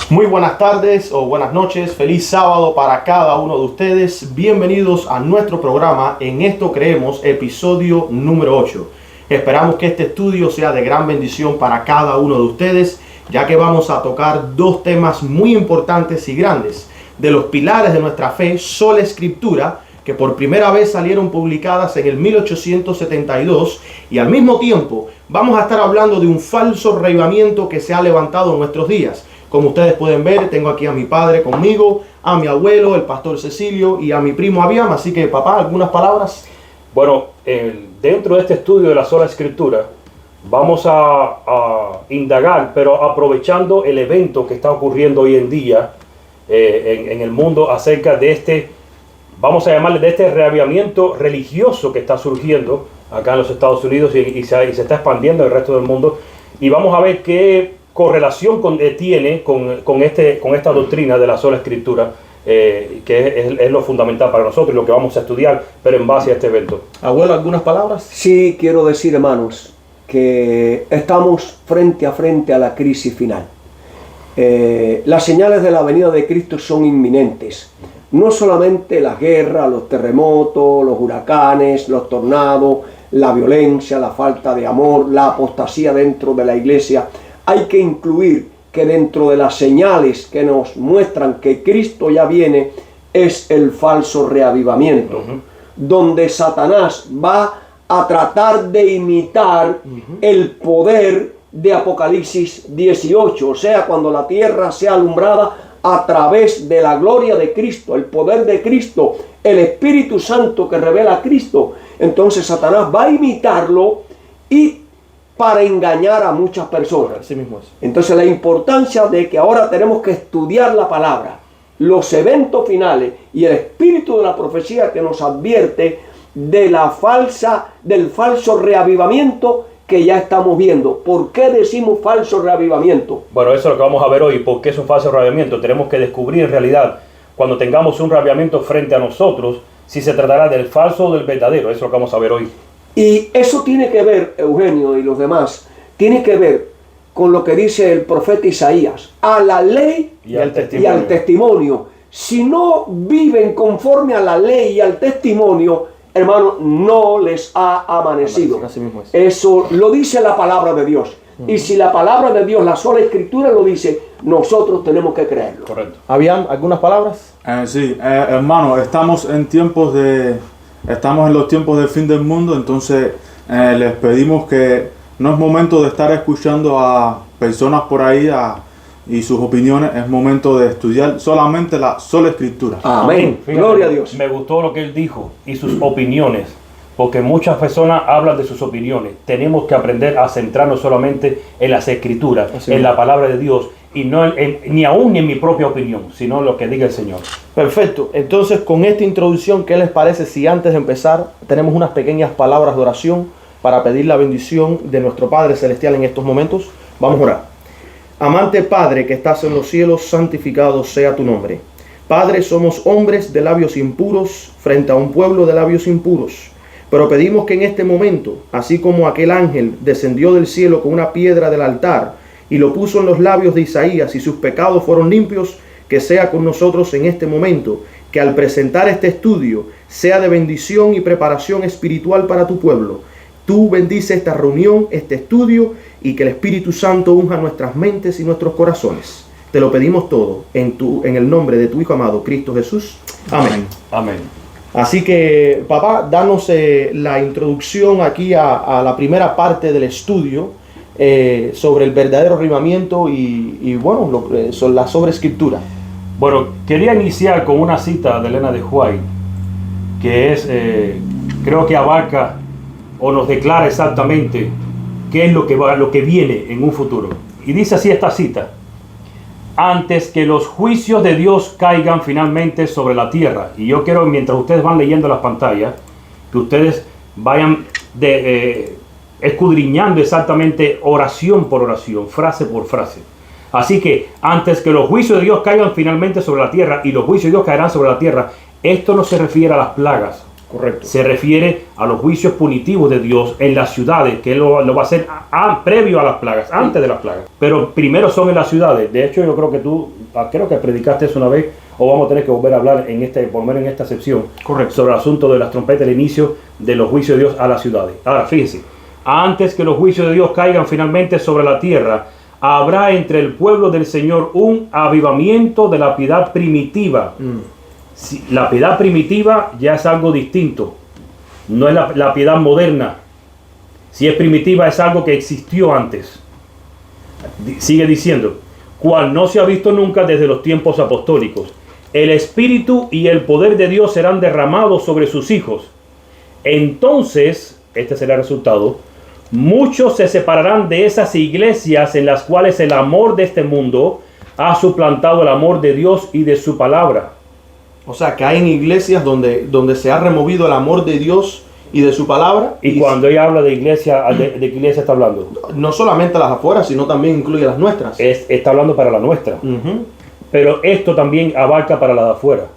Muy buenas tardes o buenas noches, feliz sábado para cada uno de ustedes. Bienvenidos a nuestro programa En Esto Creemos, episodio número 8. Esperamos que este estudio sea de gran bendición para cada uno de ustedes, ya que vamos a tocar dos temas muy importantes y grandes de los pilares de nuestra fe, sola escritura, que por primera vez salieron publicadas en el 1872, y al mismo tiempo vamos a estar hablando de un falso reavivamiento que se ha levantado en nuestros días. Como ustedes pueden ver, tengo aquí a mi padre conmigo, a mi abuelo, el pastor Cecilio, y a mi primo Abiam. Así que, papá, ¿algunas palabras? Bueno, dentro de este estudio de la sola escritura, vamos a indagar, pero aprovechando el evento que está ocurriendo hoy en día en el mundo acerca de este, vamos a llamarle, de este reavivamiento religioso que está surgiendo acá en los Estados Unidos y se está expandiendo en el resto del mundo. Y vamos a ver qué correlación tiene con esta doctrina de la sola escritura, que es lo fundamental para nosotros y lo que vamos a estudiar, pero en base a este evento. Abuelo, ¿algunas palabras? Sí, quiero decir, hermanos, que estamos frente a la crisis final. Las señales de la venida de Cristo son inminentes. No solamente las guerras, los terremotos, los huracanes, los tornados, la violencia, la falta de amor, la apostasía dentro de la iglesia. Hay que incluir que dentro de las señales que nos muestran que Cristo ya viene es el falso reavivamiento, donde Satanás va a tratar de imitar el poder de Apocalipsis 18, o sea, cuando la tierra sea alumbrada a través de la gloria de Cristo, el poder de Cristo, el Espíritu Santo que revela a Cristo. Entonces Satanás va a imitarlo y para engañar a muchas personas. Así mismo es. Entonces la importancia de que ahora tenemos que estudiar la palabra, los eventos finales y el espíritu de la profecía que nos advierte de del falso reavivamiento que ya estamos viendo. ¿Por qué decimos falso reavivamiento? Bueno, eso es lo que vamos a ver hoy. ¿Por qué es un falso reavivamiento? Tenemos que descubrir en realidad, cuando tengamos un reavivamiento frente a nosotros, si se tratará del falso o del verdadero. Eso es lo que vamos a ver hoy. Y eso tiene que ver, Eugenio y los demás, tiene que ver con lo que dice el profeta Isaías, a la ley y al testimonio. Si no viven conforme a la ley y al testimonio, hermano, no les ha amanecido. Así mismo es. Eso lo dice la palabra de Dios. Y si la palabra de Dios, la sola escritura lo dice, nosotros tenemos que creerlo. Correcto. Abiam, ¿algunas palabras? Hermano, estamos en los tiempos del fin del mundo, entonces les pedimos que no es momento de estar escuchando a personas por ahí y sus opiniones, es momento de estudiar solamente la sola escritura. Amén. Fíjate, Gloria a Dios. Me gustó lo que él dijo y sus opiniones, porque muchas personas hablan de sus opiniones. Tenemos que aprender a centrarnos solamente en las escrituras, en la palabra de Dios, y no ni aún en mi propia opinión, sino en lo que diga el Señor. Perfecto. Entonces, con esta introducción, ¿qué les parece si antes de empezar tenemos unas pequeñas palabras de oración para pedir la bendición de nuestro Padre Celestial en estos momentos? Vamos a orar. Amante Padre que estás en los cielos, santificado sea tu nombre. Padre, somos hombres de labios impuros frente a un pueblo de labios impuros. Pero pedimos que en este momento, así como aquel ángel descendió del cielo con una piedra del altar y lo puso en los labios de Isaías y sus pecados fueron limpios, que sea con nosotros en este momento, que al presentar este estudio sea de bendición y preparación espiritual para tu pueblo. Tú bendice esta reunión, este estudio, y que el Espíritu Santo unja nuestras mentes y nuestros corazones. Te lo pedimos todo en el nombre de tu Hijo amado, Cristo Jesús. Amén. Amén. Así que, papá, danos la introducción aquí a la primera parte del estudio sobre el verdadero avivamiento y bueno, sobre la sobreescritura. Bueno, quería iniciar con una cita de Elena de White, que es, creo que abarca o nos declara exactamente qué es lo que viene en un futuro. Y dice así esta cita: antes que los juicios de Dios caigan finalmente sobre la tierra. Y yo quiero, mientras ustedes van leyendo las pantallas, que ustedes vayan escudriñando exactamente oración por oración, frase por frase. Así que antes que los juicios de Dios caigan finalmente sobre la tierra, y los juicios de Dios caerán sobre la tierra, esto no se refiere a las plagas Correcto. Se refiere a los juicios punitivos de Dios en las ciudades, que Él lo va a hacer previo a las plagas, antes de las plagas. Pero primero son en las ciudades. De hecho, yo creo que tú, creo que predicaste eso una vez, o vamos a tener que volver a hablar por lo menos en esta sección, Correcto, sobre el asunto de las trompetas, el inicio de los juicios de Dios a las ciudades. Ahora, fíjense, antes que los juicios de Dios caigan finalmente sobre la tierra, habrá entre el pueblo del Señor un avivamiento de la piedad primitiva. La piedad primitiva ya es algo distinto, no es la piedad moderna. Si es primitiva es algo que existió antes. Sigue diciendo, cual no se ha visto nunca desde los tiempos apostólicos. El Espíritu y el poder de Dios serán derramados sobre sus hijos. Entonces, este será el resultado, muchos se separarán de esas iglesias en las cuales el amor de este mundo ha suplantado el amor de Dios y de su palabra. o sea que hay en iglesias donde se ha removido el amor de Dios y de su palabra. Y cuando ella habla de iglesia, ¿de qué iglesia está hablando? No solamente las afuera, sino también incluye las nuestras. Está hablando para la nuestra. Ujú. Pero esto también abarca para la de afuera.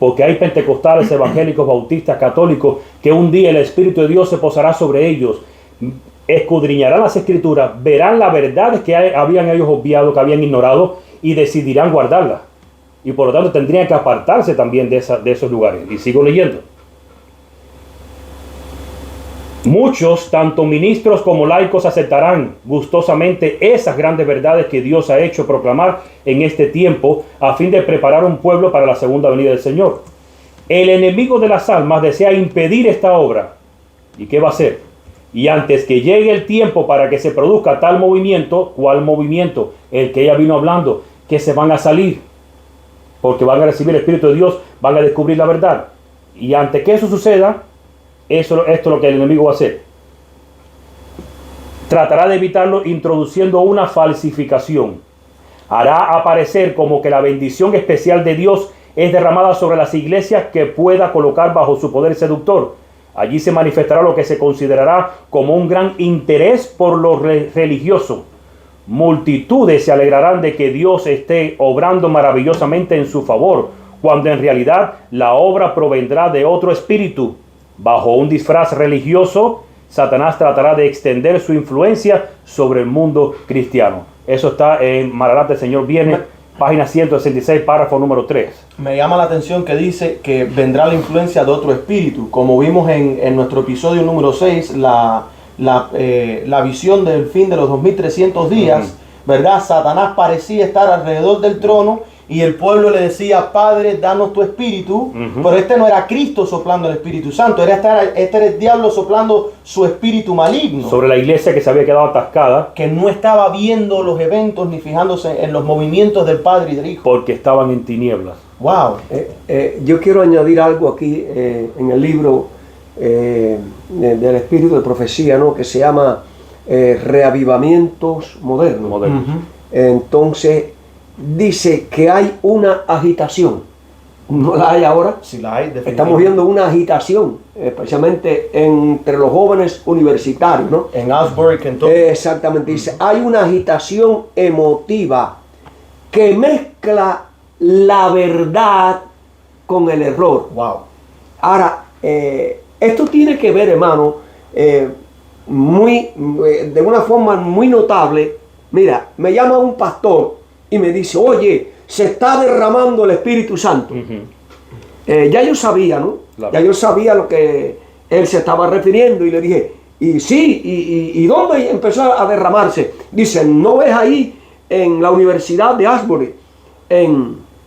Porque hay pentecostales, evangélicos, bautistas, católicos, que un día el Espíritu de Dios se posará sobre ellos, escudriñarán las Escrituras, verán las verdades que habían ellos obviado, que habían ignorado, y decidirán guardarlas. Y por lo tanto tendrían que apartarse también de esos lugares. Y sigo leyendo. Muchos, tanto ministros como laicos, aceptarán gustosamente esas grandes verdades que Dios ha hecho proclamar en este tiempo a fin de preparar un pueblo para la segunda venida del Señor. El enemigo de las almas desea impedir esta obra. ¿Y qué va a hacer? Y antes que llegue el tiempo para que se produzca tal movimiento, ¿cuál movimiento? El que ella vino hablando, que se van a salir, porque van a recibir el Espíritu de Dios, van a descubrir la verdad. Y antes que eso suceda, esto es lo que el enemigo va a hacer. Tratará de evitarlo introduciendo una falsificación. Hará aparecer como que la bendición especial de Dios es derramada sobre las iglesias que pueda colocar bajo su poder seductor. Allí se manifestará lo que se considerará como un gran interés por lo religioso. Multitudes se alegrarán de que Dios esté obrando maravillosamente en su favor, cuando en realidad la obra provendrá de otro espíritu. Bajo un disfraz religioso, Satanás tratará de extender su influencia sobre el mundo cristiano. Eso está en Maranatha, el Señor viene, página 166, párrafo número 3. Me llama la atención que dice que vendrá la influencia de otro espíritu. Como vimos en nuestro episodio número 6, la visión del fin de los 2300 días, ¿verdad? Satanás parecía estar alrededor del trono y el pueblo le decía, Padre, danos tu espíritu. Pero este no era Cristo soplando el Espíritu Santo, este era el diablo soplando su espíritu maligno. Sobre la iglesia que se había quedado atascada. Que no estaba viendo los eventos ni fijándose en los movimientos del Padre y del Hijo. Porque estaban en tinieblas. Wow. Yo quiero añadir algo aquí en el libro del Espíritu de Profecía, ¿no? Que se llama Reavivamientos Modernos. Entonces dice que hay una agitación. ¿No la hay ahora? Sí la hay, definitivamente. Estamos viendo una agitación, especialmente entre los jóvenes universitarios, ¿no? En Asbury, Kentucky. Exactamente, dice, hay una agitación emotiva que mezcla la verdad con el error. Wow. Ahora, esto tiene que ver, hermano, de una forma muy notable. Mira, me llama un pastor y me dice, oye, se está derramando el Espíritu Santo. Ya yo sabía, ¿no? Claro. Ya yo sabía lo que él se estaba refiriendo y le dije, y sí, ¿y dónde empezó a derramarse? Dice, ¿no ves ahí en la Universidad de Asbury?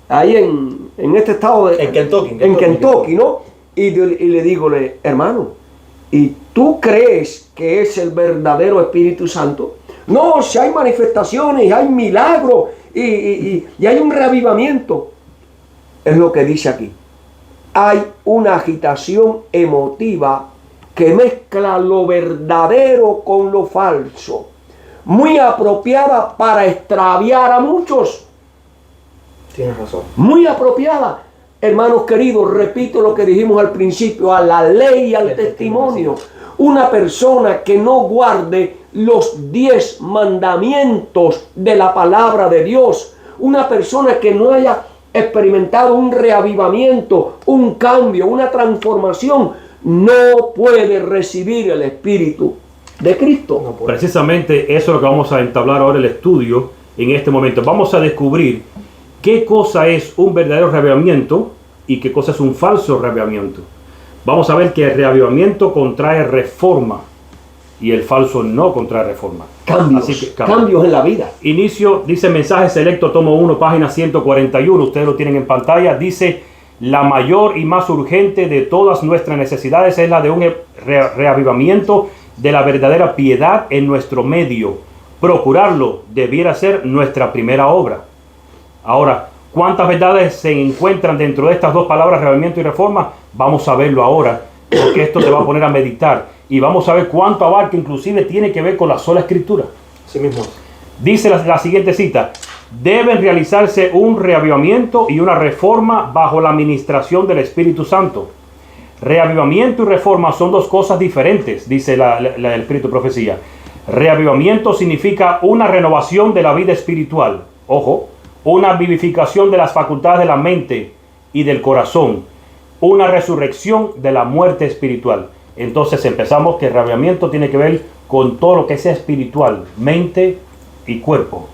Ahí en este estado de... En Kentucky, ¿no? Y le digo, hermano, ¿y tú crees que es el verdadero Espíritu Santo? No, si hay manifestaciones, hay milagros y hay un reavivamiento. Es lo que dice aquí. Hay una agitación emotiva que mezcla lo verdadero con lo falso, muy apropiada para extraviar a muchos. Tienes razón. Muy apropiada. Hermanos queridos, repito lo que dijimos al principio, a la ley y al testimonio. Una persona que no guarde los 10 mandamientos de la palabra de Dios, una persona que no haya experimentado un reavivamiento, un cambio, una transformación, no puede recibir el Espíritu de Cristo. Precisamente eso es lo que vamos a entablar ahora el estudio en este momento. Vamos a descubrir qué cosa es un verdadero reavivamiento y qué cosa es un falso reavivamiento. Vamos a ver que el reavivamiento contrae reforma y el falso no contrae reforma. Cambios en la vida. Inicio, dice Mensaje Selecto, tomo 1, página 141, ustedes lo tienen en pantalla, dice: la mayor y más urgente de todas nuestras necesidades es la de un reavivamiento de la verdadera piedad en nuestro medio. Procurarlo debiera ser nuestra primera obra. Ahora, ¿cuántas verdades se encuentran dentro de estas dos palabras, reavivamiento y reforma? Vamos a verlo ahora, porque esto te va a poner a meditar. Y vamos a ver cuánto abarca, inclusive tiene que ver con la sola escritura. Así mismo. Dice la siguiente cita: deben realizarse un reavivamiento y una reforma bajo la administración del Espíritu Santo. Reavivamiento y reforma son dos cosas diferentes, dice el Espíritu de Profecía. Reavivamiento significa una renovación de la vida espiritual. Ojo, una vivificación de las facultades de la mente y del corazón. Una resurrección de la muerte espiritual. Entonces empezamos que el reavivamiento tiene que ver con todo lo que sea espiritual, mente y cuerpo.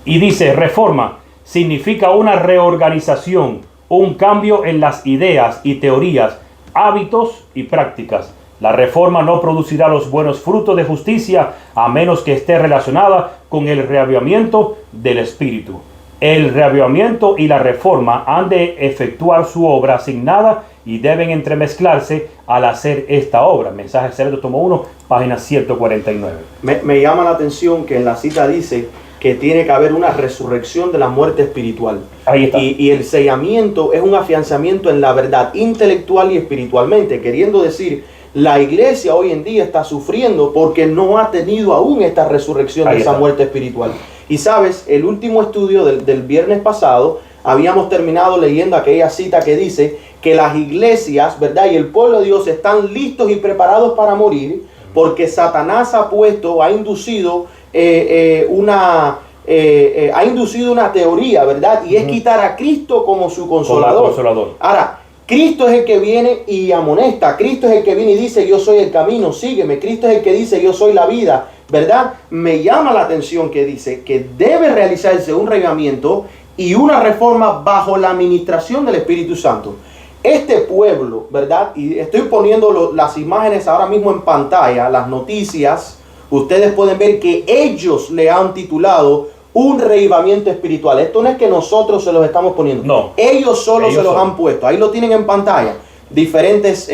Y dice, reforma significa una reorganización, un cambio en las ideas y teorías, hábitos y prácticas. La reforma no producirá los buenos frutos de justicia a menos que esté relacionada con el reavivamiento del espíritu. El reavivamiento y la reforma han de efectuar su obra asignada y deben entremezclarse al hacer esta obra. Mensaje Selecto, tomo 1, página 149. Me llama la atención que en la cita dice que tiene que haber una resurrección de la muerte espiritual. Ahí está. Y el sellamiento es un afianzamiento en la verdad intelectual y espiritualmente, queriendo decir, la iglesia hoy en día está sufriendo porque no ha tenido aún esta resurrección de esa muerte espiritual. Y sabes, el último estudio del viernes pasado, habíamos terminado leyendo aquella cita que dice que las iglesias, ¿verdad? Y el pueblo de Dios están listos y preparados para morir porque Satanás ha inducido una teoría, ¿verdad? Y es quitar a Cristo como su consolador. Ahora, Cristo es el que viene y amonesta. Cristo es el que viene y dice, yo soy el camino, sígueme. Cristo es el que dice, yo soy la vida, ¿verdad? Me llama la atención que dice que debe realizarse un reavivamiento y una reforma bajo la administración del Espíritu Santo. Este pueblo, ¿verdad? Y estoy poniendo las imágenes ahora mismo en pantalla, las noticias. Ustedes pueden ver que ellos le han titulado un reavivamiento espiritual. Esto no es que nosotros se los estamos poniendo. No. Ellos solo se los han puesto. Ahí lo tienen en pantalla. Diferentes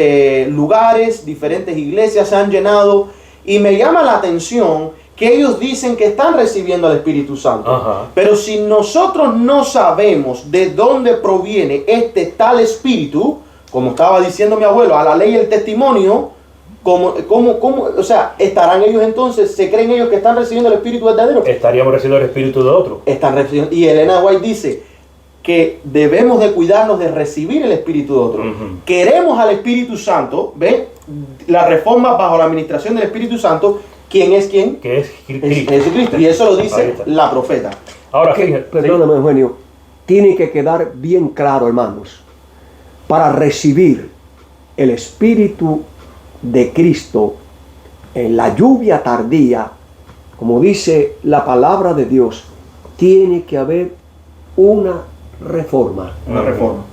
lugares, diferentes iglesias se han llenado. Y me llama la atención que ellos dicen que están recibiendo al Espíritu Santo. Ajá. Pero si nosotros no sabemos de dónde proviene este tal espíritu, como estaba diciendo mi abuelo, a la ley y el testimonio, o sea, ¿estarán ellos entonces, se creen ellos que están recibiendo el Espíritu verdadero? Estaríamos recibiendo el espíritu de otro. Están recibiendo, y Elena White dice que debemos de cuidarnos de recibir el Espíritu de otro. Queremos al Espíritu Santo, ¿ven? La reforma bajo la administración del Espíritu Santo. ¿Quién es quién? Que es Es Jesucristo. Y eso lo dice la profeta. Ahora, fíjense. Perdóname, Eugenio. Tiene que quedar bien claro, hermanos. Para recibir el Espíritu de Cristo en la lluvia tardía, como dice la palabra de Dios, tiene que haber una reforma. Una reforma.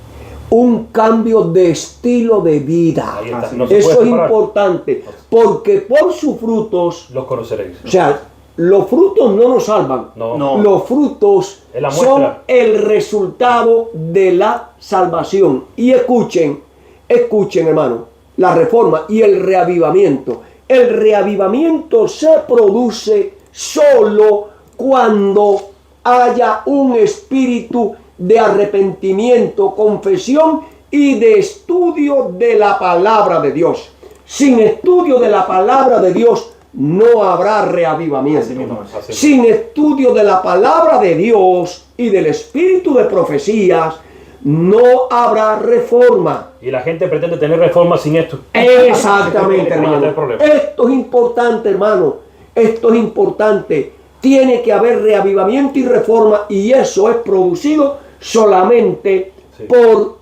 Un cambio de estilo de vida. Ahí está. No se Eso puede es separar. importante, porque por sus frutos, Los conoceréis. o sea, los frutos no nos salvan. No. Los frutos Es la son muestra. el resultado de la salvación. Y escuchen, hermano, la reforma y el reavivamiento. El reavivamiento se produce solo cuando haya un espíritu de arrepentimiento, confesión y de estudio de la palabra de Dios. Sin estudio de la palabra de Dios no habrá reavivamiento. Así Sin estudio de la palabra de Dios y del espíritu de profecías no habrá reforma. Y la gente pretende tener reforma sin esto. Exactamente, Ahí está el hermano. problema. Esto es importante, hermano. Esto es importante. Tiene que haber reavivamiento y reforma, y eso es producido solamente Sí. por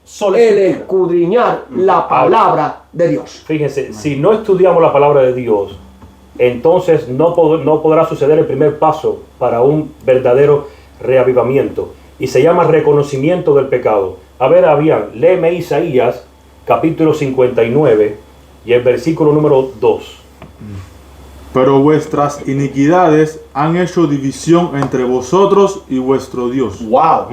Sola el escritura. escudriñar la palabra de Dios. Fíjense, si no estudiamos la palabra de Dios, entonces no podrá suceder el primer paso para un verdadero reavivamiento. Y se llama reconocimiento del pecado. A ver, Abián, léeme Isaías, capítulo 59, y el versículo número 2. Pero vuestras iniquidades han hecho división entre vosotros y vuestro Dios. Wow.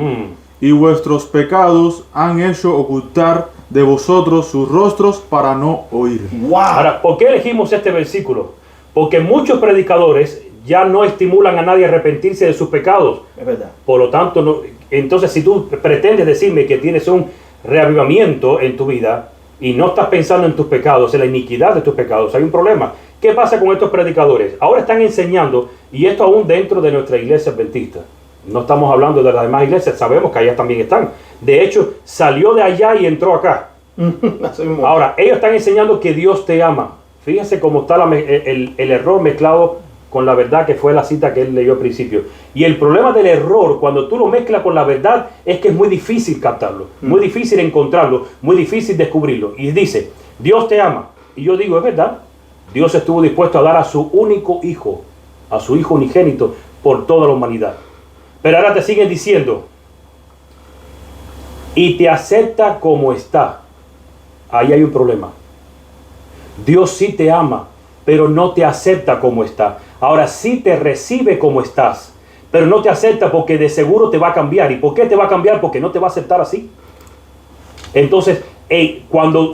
Y vuestros pecados han hecho ocultar de vosotros sus rostros para no oír. Wow. Ahora, ¿por qué elegimos este versículo? Porque muchos predicadores ya no estimulan a nadie a arrepentirse de sus pecados. Es verdad. Por lo tanto, entonces si tú pretendes decirme que tienes un reavivamiento en tu vida y no estás pensando en tus pecados, en la iniquidad de tus pecados, hay un problema. ¿Qué pasa con estos predicadores? Ahora están enseñando, y esto aún dentro de nuestra iglesia adventista. No estamos hablando de las demás iglesias, sabemos que allá también están. De hecho, salió de allá y entró acá. Así mismo. Ahora, ellos están enseñando que Dios te ama. Fíjense cómo está el error mezclado con la verdad, que fue la cita que él leyó al principio. Y el problema del error, cuando tú lo mezclas con la verdad, es que es muy difícil captarlo, muy difícil encontrarlo, muy difícil descubrirlo. Y dice, Dios te ama. Y yo digo, es verdad. Dios estuvo dispuesto a dar a su único hijo, a su hijo unigénito, por toda la humanidad. Pero ahora te siguen diciendo, y te acepta como está. Ahí hay un problema. Dios sí te ama, pero no te acepta como está. Ahora sí te recibe como estás, pero no te acepta porque de seguro te va a cambiar. ¿Y por qué te va a cambiar? Porque no te va a aceptar así. Entonces,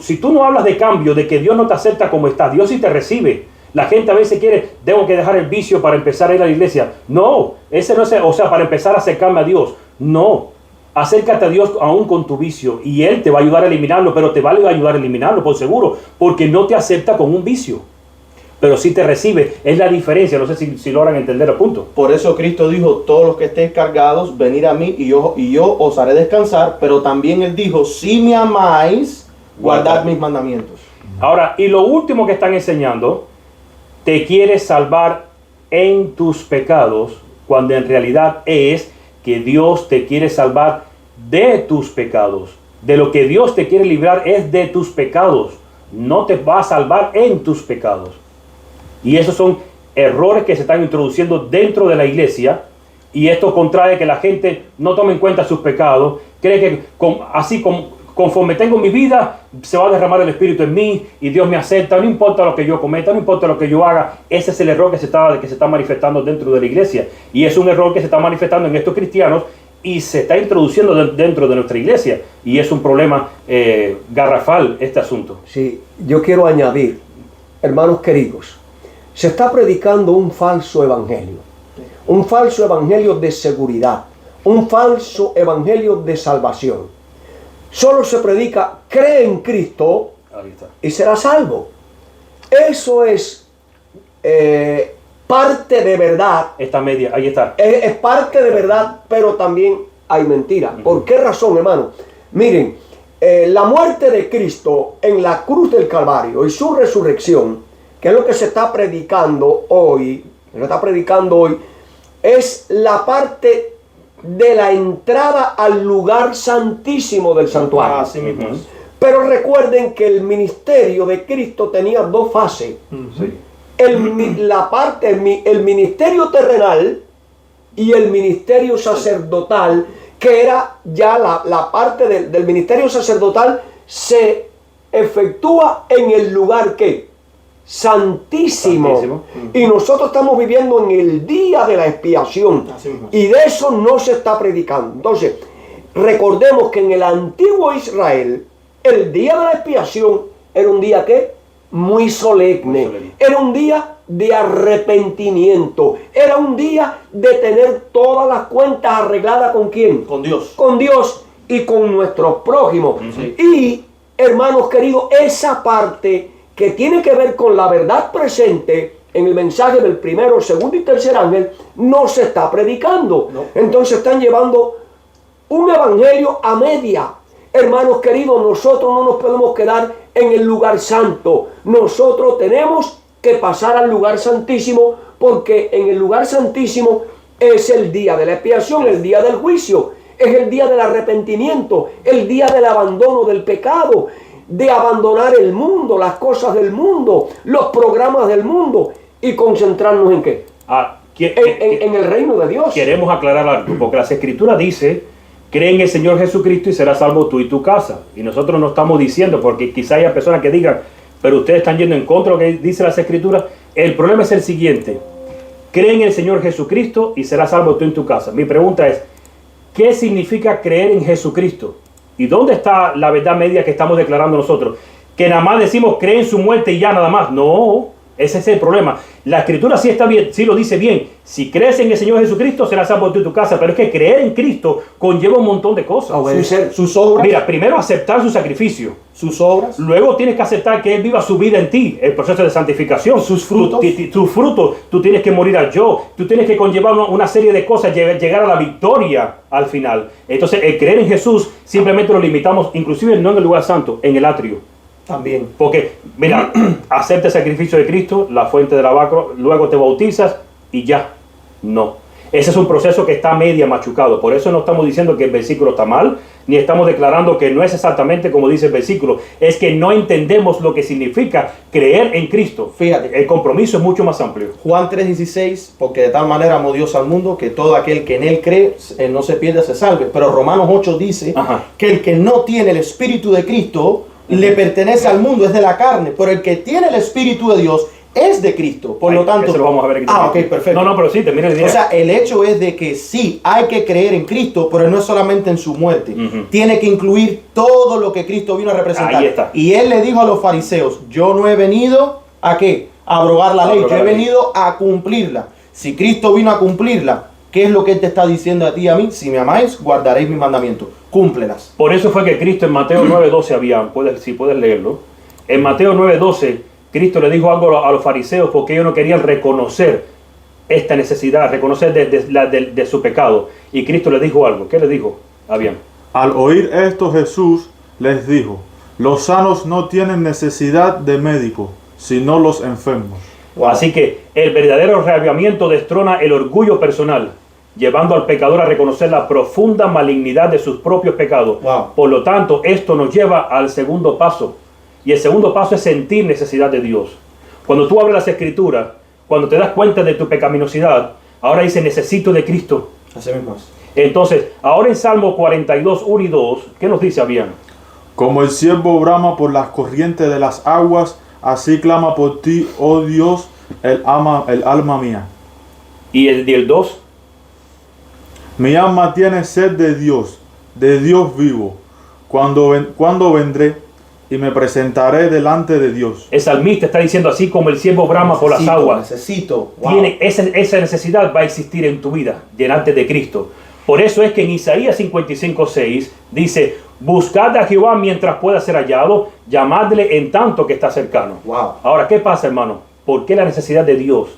si tú no hablas de cambio, de que Dios no te acepta como estás, Dios sí te recibe. La gente a veces quiere, tengo que dejar el vicio para empezar a ir a la iglesia. No, ese no es, o sea, para empezar a acercarme a Dios. No, acércate a Dios aún con tu vicio y Él te va a ayudar a eliminarlo, pero te va a ayudar a eliminarlo por seguro, porque no te acepta con un vicio, pero sí te recibe. Es la diferencia. No sé si logran entender el punto. Por eso Cristo dijo, todos los que estéis cargados, venid a mí y yo os haré descansar. Pero también Él dijo, si me amáis, guardad mis mandamientos. Ahora, y lo último que están enseñando, te quieres salvar en tus pecados, cuando en realidad es que Dios te quiere salvar de tus pecados. De lo que Dios te quiere librar es de tus pecados. No te va a salvar en tus pecados. Y esos son errores que se están introduciendo dentro de la iglesia, y esto contrae que la gente no tome en cuenta sus pecados, cree que conforme tengo mi vida, se va a derramar el Espíritu en mí y Dios me acepta, no importa lo que yo cometa, no importa lo que yo haga. Ese es el error que se está manifestando dentro de la iglesia, y es un error que se está manifestando en estos cristianos y se está introduciendo dentro de nuestra iglesia, y es un problema garrafal este asunto. Sí, yo quiero añadir, hermanos queridos, se está predicando un falso evangelio de seguridad, un falso evangelio de salvación. Solo se predica, cree en Cristo Ahí está. y será salvo. Eso es parte de verdad, Esta media, ahí está. es parte de verdad, pero también hay mentira. ¿Por qué razón, hermano? Miren, la muerte de Cristo en la cruz del Calvario y su resurrección, que es lo que se está predicando hoy, es la parte de la entrada al lugar santísimo del santuario. Así mismo es. Pero recuerden que el ministerio de Cristo tenía dos fases. Sí. El ministerio terrenal y el ministerio sacerdotal, que era ya la parte del ministerio sacerdotal, se efectúa en el lugar que santísimo. Santísimo. Y nosotros estamos viviendo en el día de la expiación, Así mismo. y de eso no se está predicando. Entonces, recordemos que en el antiguo Israel, el día de la expiación era un día que muy solemne. Muy solemne. Era un día de arrepentimiento, era un día de tener todas las cuentas arregladas. ¿Con quién? Con Dios. Con Dios y con nuestros prójimos. Sí. Y, hermanos queridos, esa parte que tiene que ver con la verdad presente en el mensaje del primero, segundo y tercer ángel, no se está predicando. No. Entonces están llevando un evangelio a media. Hermanos queridos, nosotros no nos podemos quedar en el lugar santo. Nosotros tenemos que pasar al lugar santísimo, porque en el lugar santísimo es el día de la expiación, el día del juicio. es el día del arrepentimiento, el día del abandono del pecado, de abandonar el mundo, las cosas del mundo, los programas del mundo y concentrarnos ¿en qué? En el reino de Dios. Queremos aclarar algo, porque las Escrituras dice, cree en el Señor Jesucristo y serás salvo tú y tu casa. Y nosotros no estamos diciendo, porque quizá haya personas que digan, pero ustedes están yendo en contra de lo que dice las Escrituras. El problema es el siguiente: cree en el Señor Jesucristo y serás salvo tú y tu casa. Mi pregunta es, ¿qué significa creer en Jesucristo? ¿Y dónde está la verdad media que estamos declarando nosotros? Que nada más decimos cree en su muerte y ya nada más. No, ese es el problema. La Escritura sí está bien, sí lo dice bien. Si crees en el Señor Jesucristo, serás salvo tú y tu casa. Pero es que creer en Cristo conlleva un montón de cosas. Obedecer sus obras. Mira, primero aceptar su sacrificio. Sus obras. Luego tienes que aceptar que Él viva su vida en ti, el proceso de santificación. Sus frutos. Tus frutos. Tú tienes que morir al yo. Tú tienes que conllevar una serie de cosas, llegar a la victoria al final. Entonces, el creer en Jesús simplemente lo limitamos, inclusive no en el lugar santo, en el atrio. También. Porque, mira, acepta el sacrificio de Cristo, la fuente del lavacro, luego te bautizas y ya. No. Ese es un proceso que está media machucado. Por eso no estamos diciendo que el versículo está mal, ni estamos declarando que no es exactamente como dice el versículo. Es que no entendemos lo que significa creer en Cristo. Fíjate. El compromiso es mucho más amplio. Juan 3:16, porque de tal manera amó Dios al mundo que todo aquel que en él cree no se pierda, se salve. Pero Romanos 8 dice que el que no tiene el Espíritu de Cristo le pertenece al mundo, es de la carne. Pero el que tiene el Espíritu de Dios es de Cristo. Por lo tanto, eso lo vamos a ver aquí ok, perfecto. No, pero sí, termina el día. O sea, el hecho es de que sí, hay que creer en Cristo, pero no es solamente en su muerte. Tiene que incluir todo lo que Cristo vino a representar. Ahí está. Y él le dijo a los fariseos, yo no he venido ¿a qué? A abrogar la ley. Yo he venido a cumplirla. Si Cristo vino a cumplirla, ¿qué es lo que Él te está diciendo a ti y a mí? Si me amáis, guardaréis mis mandamientos. Cúmplelas. Por eso fue que Cristo en Mateo 9:12 si puedes leerlo. En Mateo 9:12, Cristo le dijo algo a los fariseos porque ellos no querían reconocer esta necesidad, reconocer de su pecado. Y Cristo le dijo algo. ¿Qué le dijo? Bien. Al oír esto, Jesús les dijo: los sanos no tienen necesidad de médico, sino los enfermos. Wow. Así que el verdadero reavivamiento destrona el orgullo personal, llevando al pecador a reconocer la profunda malignidad de sus propios pecados. Wow. Por lo tanto, esto nos lleva al segundo paso. Y el segundo paso es sentir necesidad de Dios. Cuando tú abres las Escrituras, cuando te das cuenta de tu pecaminosidad, ahora dice necesito de Cristo. Así mismo es. Entonces, ahora en Salmo 42, 1 y 2, ¿qué nos dice Abián? Como el ciervo brama por las corrientes de las aguas, así clama por ti, oh Dios, el alma mía. ¿Y el 2? Mi alma tiene sed de Dios vivo. Cuando vendré y me presentaré delante de Dios. El salmista está diciendo así como el ciervo brama por las aguas. Necesito. Wow. Tiene esa necesidad va a existir en tu vida, llenarte de Cristo. Por eso es que en Isaías 55:6 dice: buscad a Jehová mientras pueda ser hallado, llamadle en tanto que está cercano. Wow. Ahora, ¿qué pasa, hermano? ¿Por qué la necesidad de Dios?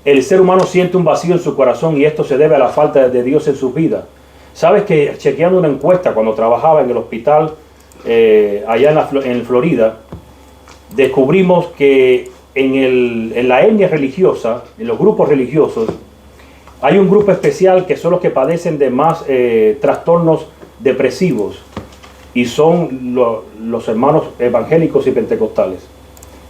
El ser humano siente un vacío en su corazón y esto se debe a la falta de Dios en su vida. ¿Sabes que chequeando una encuesta cuando trabajaba en el hospital allá en Florida, descubrimos que en la etnia religiosa, en los grupos religiosos, hay un grupo especial que son los que padecen de más trastornos depresivos y son los hermanos evangélicos y pentecostales.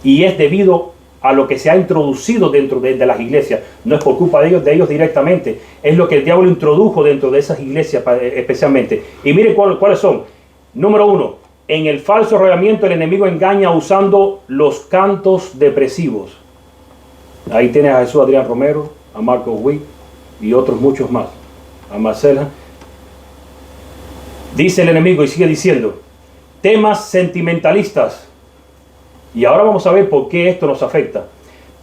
Y es debido a lo que se ha introducido dentro de las iglesias. No es por culpa de ellos directamente, es lo que el diablo introdujo dentro de esas iglesias especialmente. Y miren cuáles son. Número 1, en el falso arrebatamiento el enemigo engaña usando los cantos depresivos. Ahí tienes a Jesús Adrián Romero, a Marcos Witt y otros muchos más, a Marcela. Dice el enemigo y sigue diciendo, temas sentimentalistas. Y ahora vamos a ver por qué esto nos afecta.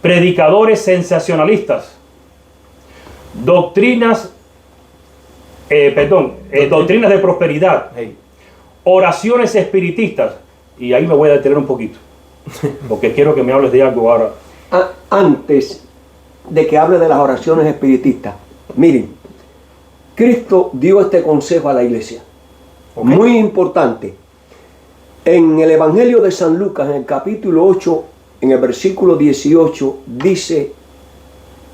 Predicadores sensacionalistas. Doctrinas de prosperidad. Hey. Oraciones espiritistas. Y ahí me voy a detener un poquito, porque quiero que me hables de algo ahora. Antes de que hable de las oraciones espiritistas, miren, Cristo dio este consejo a la iglesia. Okay. Muy importante. En el Evangelio de San Lucas, en el capítulo 8, en el versículo 18, dice: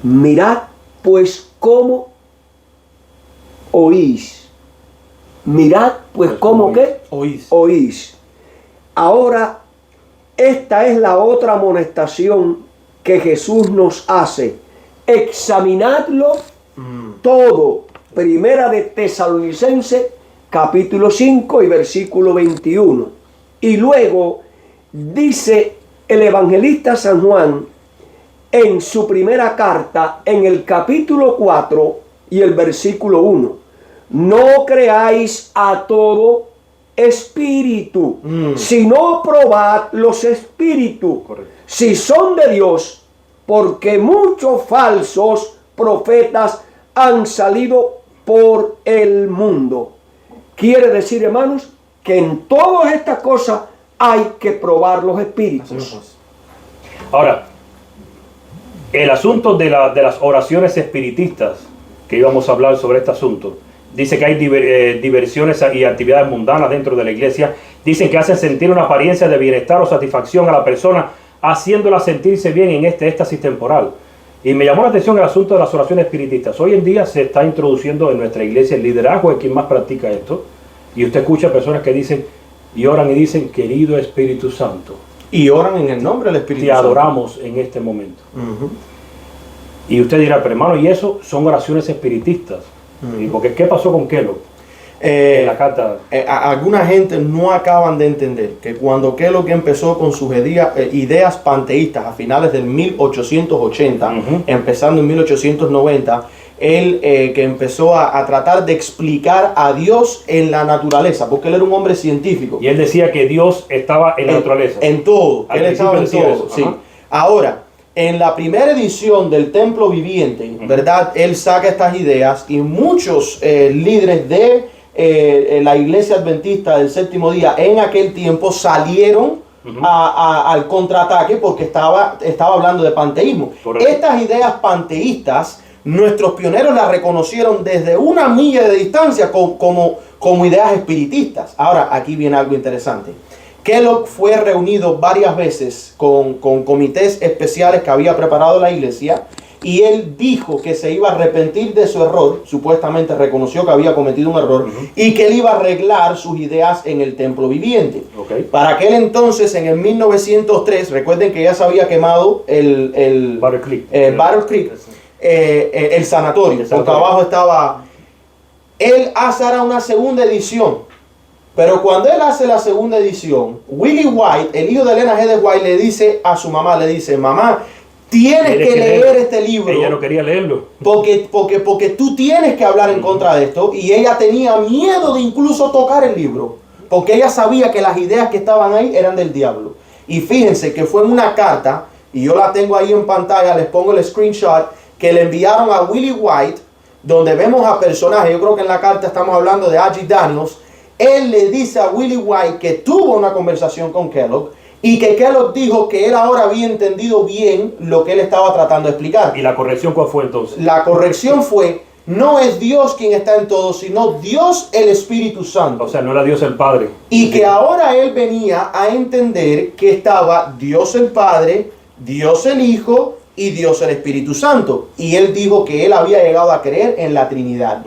mirad pues cómo oís Mirad pues cómo que Oís. oís. Ahora, esta es la otra amonestación que Jesús nos hace. Examinadlo todo. Primera de Tesalonicenses, capítulo 5 y versículo 21. Y luego dice el evangelista San Juan en su primera carta, en el capítulo 4 y el versículo 1. No creáis a todo espíritu, sino probad los espíritus, si son de Dios, porque muchos falsos profetas han salido por el mundo. Quiere decir, hermanos, que en todas estas cosas hay que probar los espíritus. Ahora, el asunto de las oraciones espiritistas, que íbamos a hablar sobre este asunto, dice que hay diversiones y actividades mundanas dentro de la iglesia. Dicen que hacen sentir una apariencia de bienestar o satisfacción a la persona, haciéndola sentirse bien en este éxtasis temporal. Y me llamó la atención el asunto de las oraciones espiritistas. Hoy en día se está introduciendo en nuestra iglesia el liderazgo de quien más practica esto. Y usted escucha personas que dicen y oran y dicen, querido Espíritu Santo. Y oran en el nombre del Espíritu Te Santo. adoramos en este momento. Y usted dirá, pero hermano, ¿y eso son oraciones espiritistas? ¿Y porque qué pasó con Kellogg? En la carta. Alguna gente no acaban de entender que cuando Kellogg empezó con sus ideas panteístas a finales del 1880, empezando en 1890, él que empezó a tratar de explicar a Dios en la naturaleza, porque él era un hombre científico. Y él decía que Dios estaba en la naturaleza. En todo, Al él estaba en principio decía todo. eso, Sí. ajá. Ahora, en la primera edición del Templo Viviente, ¿verdad? Él saca estas ideas y muchos líderes de la iglesia adventista del séptimo día en aquel tiempo salieron al contraataque porque estaba hablando de panteísmo. Correcto. Estas ideas panteístas, nuestros pioneros las reconocieron desde una milla de distancia como ideas espiritistas. Ahora, aquí viene algo interesante. Kellogg fue reunido varias veces con comités especiales que había preparado la iglesia, y él dijo que se iba a arrepentir de su error. Supuestamente reconoció que había cometido un error y que él iba a arreglar sus ideas en el templo viviente. Para aquel entonces, en el 1903, recuerden que ya se había quemado el Battle Creek. Battle Creek, el sanatorio, porque abajo estaba. Él hará una segunda edición. Pero cuando él hace la segunda edición, Willie White, el hijo de Elena G. de White, le dice a su mamá, mamá, tienes que leer este libro. Ella no quería leerlo. Porque tú tienes que hablar en contra de esto. Y ella tenía miedo de incluso tocar el libro, porque ella sabía que las ideas que estaban ahí eran del diablo. Y fíjense que fue en una carta, y yo la tengo ahí en pantalla, les pongo el screenshot, que le enviaron a Willie White, donde vemos a personajes. Yo creo que en la carta estamos hablando de A.G. Daniels. Él le dice a Willie White que tuvo una conversación con Kellogg y que Kellogg dijo que él ahora había entendido bien lo que él estaba tratando de explicar. ¿Y la corrección cuál fue entonces? La corrección fue, no es Dios quien está en todo, sino Dios el Espíritu Santo. O sea, no era Dios el Padre. Y que ahora él venía a entender que estaba Dios el Padre, Dios el Hijo y Dios el Espíritu Santo. Y él dijo que él había llegado a creer en la Trinidad.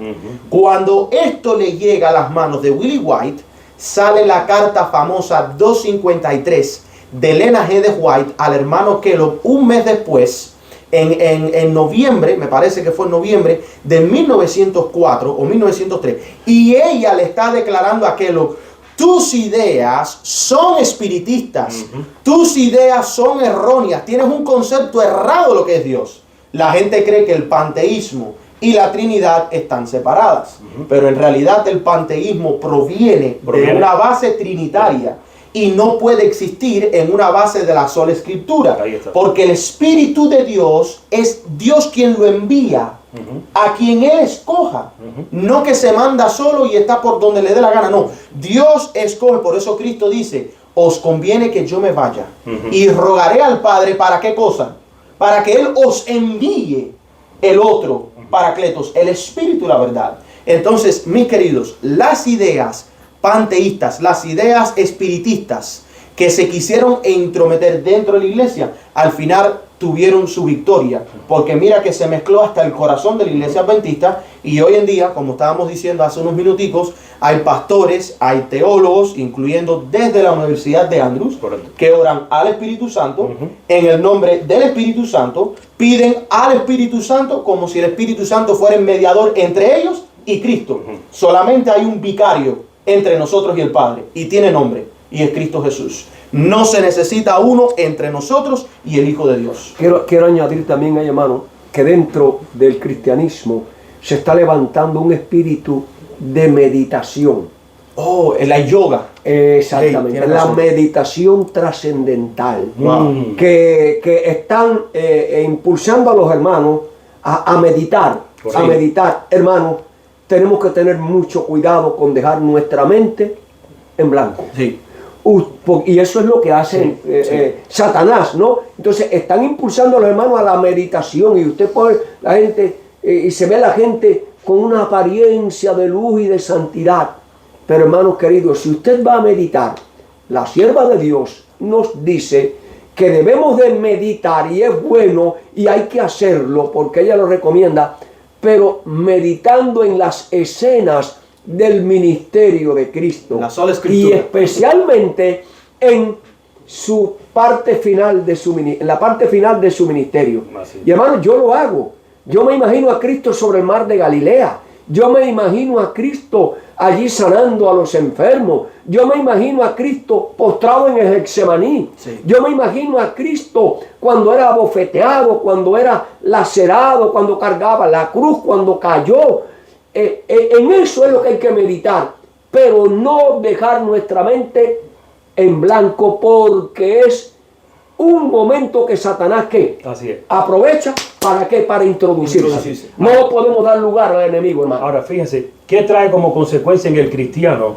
Cuando esto le llega a las manos de Willie White, sale la carta famosa 253 de Elena G. de White al hermano Kellogg un mes después, en noviembre, me parece que fue en noviembre de 1904 o 1903. Y ella le está declarando a Kellogg, tus ideas son espiritistas, tus ideas son erróneas, tienes un concepto errado de lo que es Dios. La gente cree que el panteísmo y la Trinidad están separadas, pero en realidad el panteísmo proviene de una base trinitaria y no puede existir en una base de la sola escritura, porque el Espíritu de Dios es Dios quien lo envía a quien Él escoja, no que se manda solo y está por donde le dé la gana. No, Dios escoge. Por eso Cristo dice, os conviene que yo me vaya y rogaré al Padre. ¿Para qué cosa? Para que Él os envíe el otro Paracletos, el Espíritu y la verdad. Entonces, mis queridos, las ideas panteístas, las ideas espiritistas que se quisieron intrometer dentro de la iglesia, al final tuvieron su victoria, porque mira que se mezcló hasta el corazón de la iglesia adventista, y hoy en día, como estábamos diciendo hace unos minuticos, hay pastores, hay teólogos, incluyendo desde la Universidad de Andrews, Correcto. que oran al Espíritu Santo, en el nombre del Espíritu Santo, piden al Espíritu Santo como si el Espíritu Santo fuera el mediador entre ellos y Cristo. Solamente hay un vicario entre nosotros y el Padre, y tiene nombre, y es Cristo Jesús. No se necesita uno entre nosotros y el Hijo de Dios. Quiero añadir también, hermano, que dentro del cristianismo se está levantando un espíritu de meditación. Oh, la yoga. Exactamente, tiene la razón. meditación trascendental. Wow. Que están impulsando a los hermanos a meditar. Correcto. A meditar. Hermanos, tenemos que tener mucho cuidado con dejar nuestra mente en blanco. Sí. Y eso es lo que hace Satanás, ¿no? Entonces están impulsando a los hermanos a la meditación, y usted pone la gente y se ve a la gente con una apariencia de luz y de santidad. Pero hermanos queridos, si usted va a meditar, la sierva de Dios nos dice que debemos de meditar, y es bueno y hay que hacerlo porque ella lo recomienda, pero meditando en las escenas del ministerio de Cristo, La sola y escritura. especialmente en su parte final de en la parte final de su ministerio. Así es. Y hermano, yo lo hago. Yo me imagino a Cristo sobre el mar de Galilea. Yo me imagino a Cristo allí sanando a los enfermos. Yo me imagino a Cristo postrado en el Getsemaní. Sí. Yo me imagino a Cristo cuando era abofeteado, cuando era lacerado, cuando cargaba la cruz, cuando cayó. En eso es lo que hay que meditar, pero no dejar nuestra mente en blanco, porque es un momento que Satanás Así es. aprovecha para qué, para introducirse. No podemos dar lugar al enemigo, hermano. Ahora, fíjense, ¿qué trae como consecuencia en el cristiano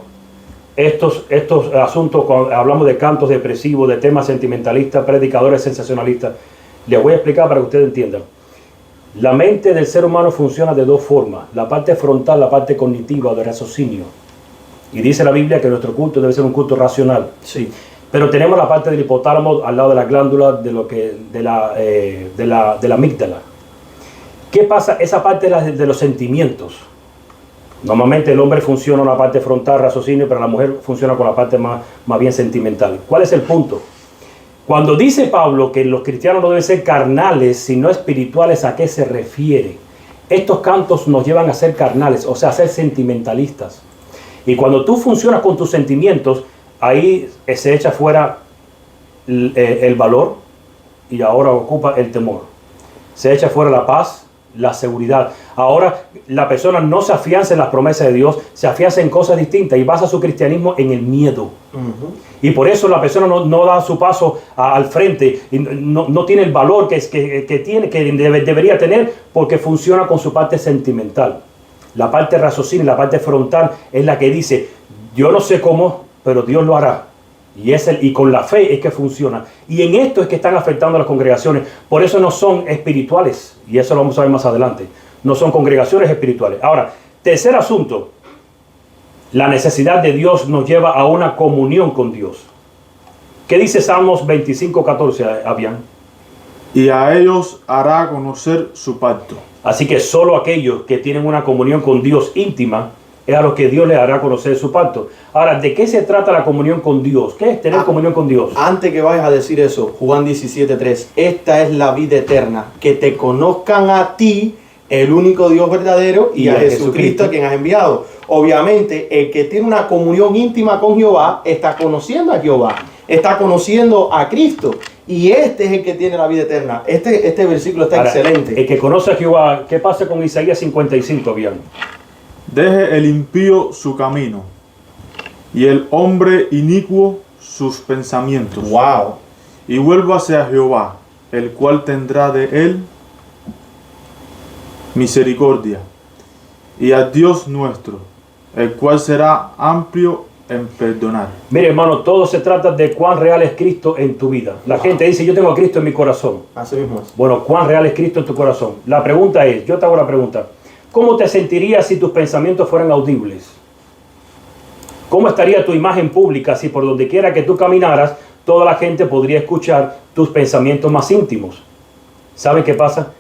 estos asuntos? Cuando hablamos de cantos depresivos, de temas sentimentalistas, predicadores sensacionalistas. Les voy a explicar para que ustedes entiendan. La mente del ser humano funciona de dos formas: la parte frontal, la parte cognitiva de raciocinio. Y dice la Biblia que nuestro culto debe ser un culto racional. Sí. Pero tenemos la parte del hipotálamo al lado de la glándula de la amígdala. ¿Qué pasa? Esa parte es de los sentimientos. Normalmente el hombre funciona con la parte frontal, raciocinio, pero la mujer funciona con la parte más bien sentimental. ¿Cuál es el punto? Cuando dice Pablo que los cristianos no deben ser carnales, sino espirituales, ¿a qué se refiere? Estos cantos nos llevan a ser carnales, o sea, a ser sentimentalistas. Y cuando tú funcionas con tus sentimientos, ahí se echa fuera el valor, y ahora ocupa el temor. Se echa fuera la paz, la seguridad. Ahora la persona no se afianza en las promesas de Dios, se afianza en cosas distintas y basa su cristianismo en el miedo. Y por eso la persona no da su paso al frente, y no tiene el valor que debería tener, porque funciona con su parte sentimental. La parte raciocinio, la parte frontal es la que dice: yo no sé cómo, pero Dios lo hará. Y con la fe es que funciona. Y en esto es que están afectando a las congregaciones. Por eso no son espirituales. Y eso lo vamos a ver más adelante. No son congregaciones espirituales. Ahora, tercer asunto. La necesidad de Dios nos lleva a una comunión con Dios. ¿Qué dice Salmos 25:14, Abián? Y a ellos hará conocer su pacto. Así que solo aquellos que tienen una comunión con Dios íntima es a los que Dios les hará conocer su pacto. Ahora, ¿de qué se trata la comunión con Dios? ¿Qué es tener comunión con Dios? Antes que vayas a decir eso, Juan 17:3, esta es la vida eterna, que te conozcan a ti, el único Dios verdadero, y a Jesucristo a quien has enviado. Obviamente, el que tiene una comunión íntima con Jehová está conociendo a Jehová, está conociendo a Cristo, y este es el que tiene la vida eterna. Este versículo está Ahora, excelente. el que conoce a Jehová, ¿qué pasa con Isaías 55, Abián? Deje el impío su camino, y el hombre inicuo sus pensamientos. Wow. Y vuélvase a Jehová, el cual tendrá de él misericordia, y a Dios nuestro, el cual será amplio en perdonar. Mire, hermano, todo se trata de cuán real es Cristo en tu vida. La gente dice: yo tengo a Cristo en mi corazón. Así mismo es. Bueno, ¿cuán real es Cristo en tu corazón? La pregunta es, yo te hago la pregunta: ¿cómo te sentirías si tus pensamientos fueran audibles? ¿Cómo estaría tu imagen pública si por donde quiera que tú caminaras, toda la gente podría escuchar tus pensamientos más íntimos? ¿Saben qué pasa?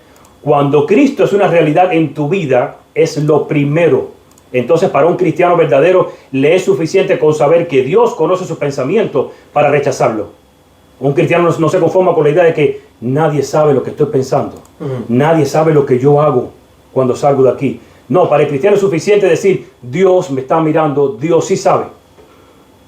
Cuando Cristo es una realidad en tu vida, es lo primero. Entonces, para un cristiano verdadero, le es suficiente con saber que Dios conoce sus pensamientos para rechazarlo. Un cristiano no se conforma con la idea de que nadie sabe lo que estoy pensando. Nadie sabe lo que yo hago cuando salgo de aquí. No, para el cristiano es suficiente decir, Dios me está mirando, Dios sí sabe.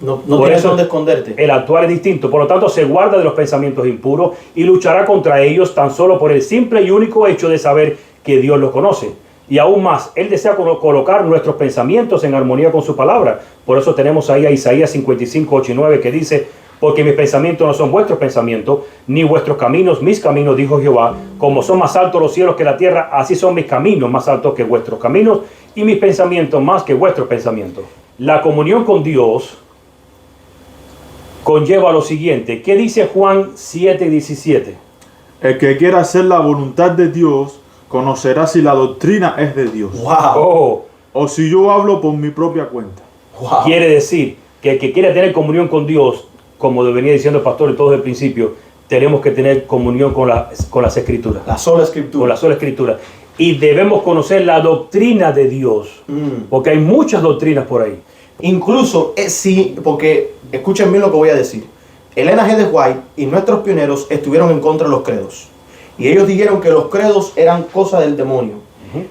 No Por tienes eso dónde esconderte. el actuar es distinto. Por lo tanto, se guarda de los pensamientos impuros y luchará contra ellos tan solo por el simple y único hecho de saber que Dios los conoce. Y aún más, Él desea colocar nuestros pensamientos en armonía con su palabra. Por eso tenemos ahí a Isaías 55, 8 y 9 que dice, porque mis pensamientos no son vuestros pensamientos, ni vuestros caminos mis caminos, dijo Jehová. Como son más altos los cielos que la tierra, así son mis caminos más altos que vuestros caminos, y mis pensamientos más que vuestros pensamientos. La comunión con Dios conlleva lo siguiente. ¿Qué dice Juan 7:17? El que quiera hacer la voluntad de Dios conocerá si la doctrina es de Dios. ¡Wow! Oh, O si yo hablo por mi propia cuenta. ¡Wow! quiere decir que el que quiere tener comunión con Dios, como venía diciendo el pastor en todo el principio, tenemos que tener comunión con las Escrituras. La sola Con escritura. la sola Escritura. Y debemos conocer la doctrina de Dios. Porque hay muchas doctrinas por ahí. Incluso, sí, porque escuchen bien lo que voy a decir. Elena G. de White y nuestros pioneros estuvieron en contra de los credos. Y ellos dijeron que los credos eran cosa del demonio.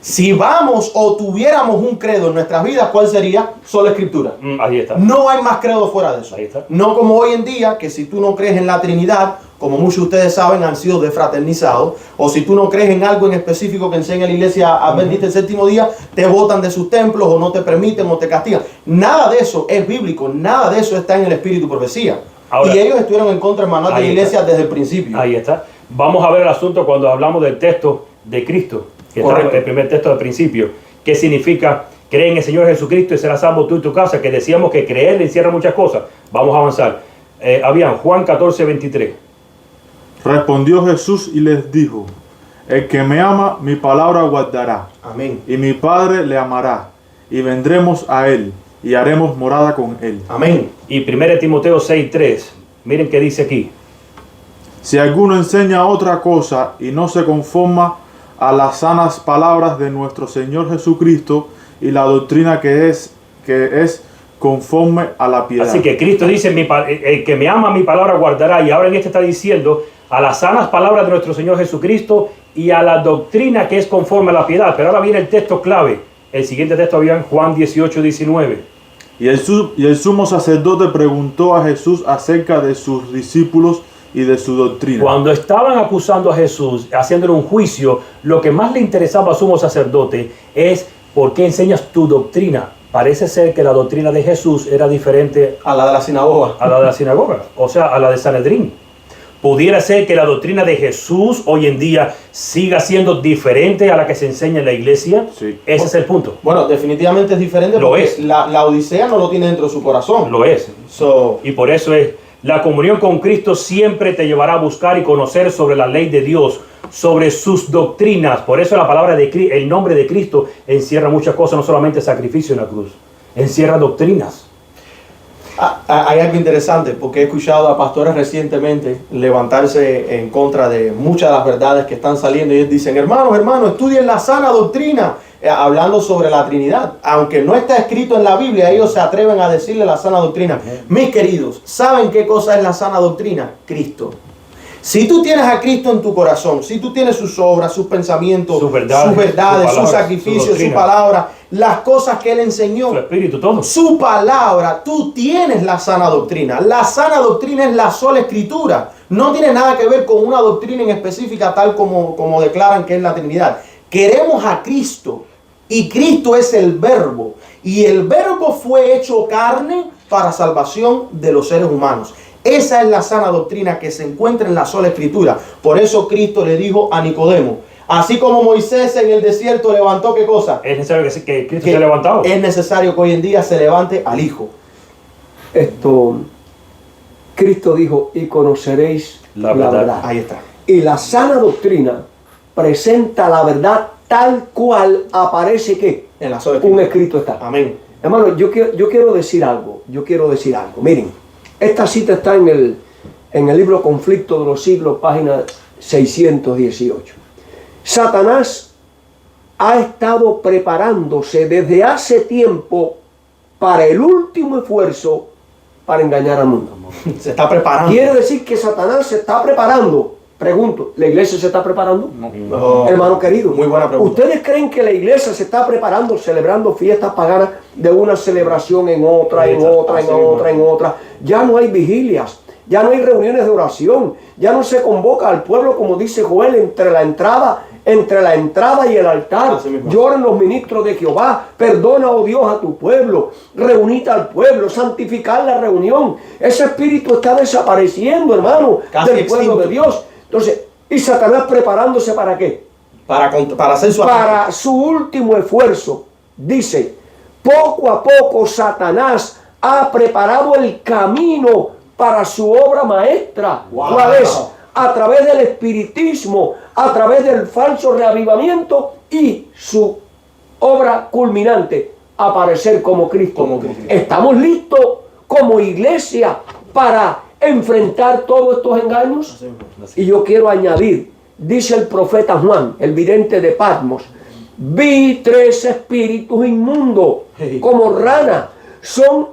Si vamos o tuviéramos un credo en nuestras vidas, ¿cuál sería? Sola escritura. Ahí está. No hay más credo fuera de eso. Ahí está. No como hoy en día, que si tú no crees en la Trinidad, como muchos de ustedes saben, han sido desfraternizados, o si tú no crees en algo en específico que enseña la iglesia adventista el séptimo día, te botan de sus templos, o no te permiten, o te castigan. Nada de eso es bíblico, nada de eso está en el espíritu profecía. Ahora, y ellos estuvieron en contra del manual de la ahí iglesia está. desde el principio. Ahí está. Vamos a ver el asunto cuando hablamos del texto de Cristo, que está Correcto. el primer texto del principio. ¿Qué significa? Cree en el Señor Jesucristo y serás salvo tú y tu casa, que decíamos que creer le encierra muchas cosas. Vamos a avanzar. Juan 14:23. Respondió Jesús y les dijo, el que me ama, mi palabra guardará, Amén. y mi Padre le amará, y vendremos a él, y haremos morada con él. Amén. Y 1 Timoteo 6:3. Miren qué dice aquí. Si alguno enseña otra cosa y no se conforma a las sanas palabras de nuestro Señor Jesucristo y la doctrina que es conforme a la piedad. Así que Cristo dice, el que me ama, mi palabra guardará. Y ahora en este está diciendo a las sanas palabras de nuestro Señor Jesucristo y a la doctrina que es conforme a la piedad. Pero ahora viene el texto clave. El siguiente texto había en Juan 18:19. Y el sumo sacerdote preguntó a Jesús acerca de sus discípulos y de su doctrina. Cuando estaban acusando a Jesús, haciéndole un juicio, lo que más le interesaba al sumo sacerdote es ¿por qué enseñas tu doctrina? Parece ser que la doctrina de Jesús era diferente A la de la sinagoga. a la de la sinagoga, o sea, a la de Sanedrín. Pudiera ser que la doctrina de Jesús hoy en día siga siendo diferente a la que se enseña en la iglesia. Sí. Ese es el punto. Bueno, definitivamente es diferente Lo porque es. La Odisea no lo tiene dentro de su corazón. Lo es. So, Y por eso es, la comunión con Cristo siempre te llevará a buscar y conocer sobre la ley de Dios, sobre sus doctrinas. Por eso la palabra el nombre de Cristo encierra muchas cosas, no solamente sacrificio en la cruz, encierra doctrinas. hay algo interesante porque he escuchado a pastores recientemente levantarse en contra de muchas de las verdades que están saliendo y ellos dicen, hermanos, estudien la sana doctrina, hablando sobre la Trinidad. Aunque no está escrito en la Biblia, ellos se atreven a decirle la sana doctrina. Mis queridos, ¿saben qué cosa es la sana doctrina? Cristo. Si tú tienes a Cristo en tu corazón, si tú tienes sus obras, sus pensamientos, Sus verdades, sus sacrificios, su doctrina, palabra, las cosas que Él enseñó, su espíritu, todo. su palabra, tú tienes la sana doctrina. La sana doctrina es la sola escritura. No tiene nada que ver con una doctrina en específica tal como declaran que es la Trinidad. Queremos a Cristo y Cristo es el Verbo. Y el Verbo fue hecho carne para salvación de los seres humanos. Esa es la sana doctrina que se encuentra en la sola escritura. Por eso Cristo le dijo a Nicodemo, así como Moisés en el desierto levantó, ¿qué cosa? Es necesario que Cristo se ha levantado. Es necesario que hoy en día se levante al Hijo. Cristo dijo, y conoceréis La la verdad. verdad. Ahí está. Y la sana doctrina presenta la verdad tal cual aparece que En la sola un escritura. escrito está. Amén. Hermano, yo quiero decir algo. Miren, esta cita está en el libro Conflicto de los Siglos, página 618. Satanás ha estado preparándose desde hace tiempo para el último esfuerzo para engañar al mundo. Se está preparando. Quiere decir que Satanás se está preparando. Pregunto, ¿la iglesia se está preparando? No. Hermano querido, Muy buena pregunta. ¿ustedes creen que la iglesia se está preparando, celebrando fiestas paganas de una celebración en otra, en otra, en otra, en otra? Ya no hay vigilias, ya no hay reuniones de oración, ya no se convoca al pueblo, como dice Joel, entre la entrada y el altar. Lloran los ministros de Jehová. Perdona, oh Dios, a tu pueblo. Reunite al pueblo, santificar la reunión. Ese espíritu está desapareciendo, hermano, del pueblo de Dios. Entonces, ¿y Satanás preparándose para qué? Para hacer su ataque. Para su último esfuerzo. Dice, poco a poco Satanás ha preparado el camino para su obra maestra. Wow. ¿Cuál es? A través del espiritismo, a través del falso reavivamiento y su obra culminante, aparecer como Cristo. Como Cristo. ¿Estamos listos como iglesia para enfrentar todos estos engaños? Y yo quiero añadir, dice el profeta Juan, el vidente de Patmos, vi 3 espíritus inmundos como rana, son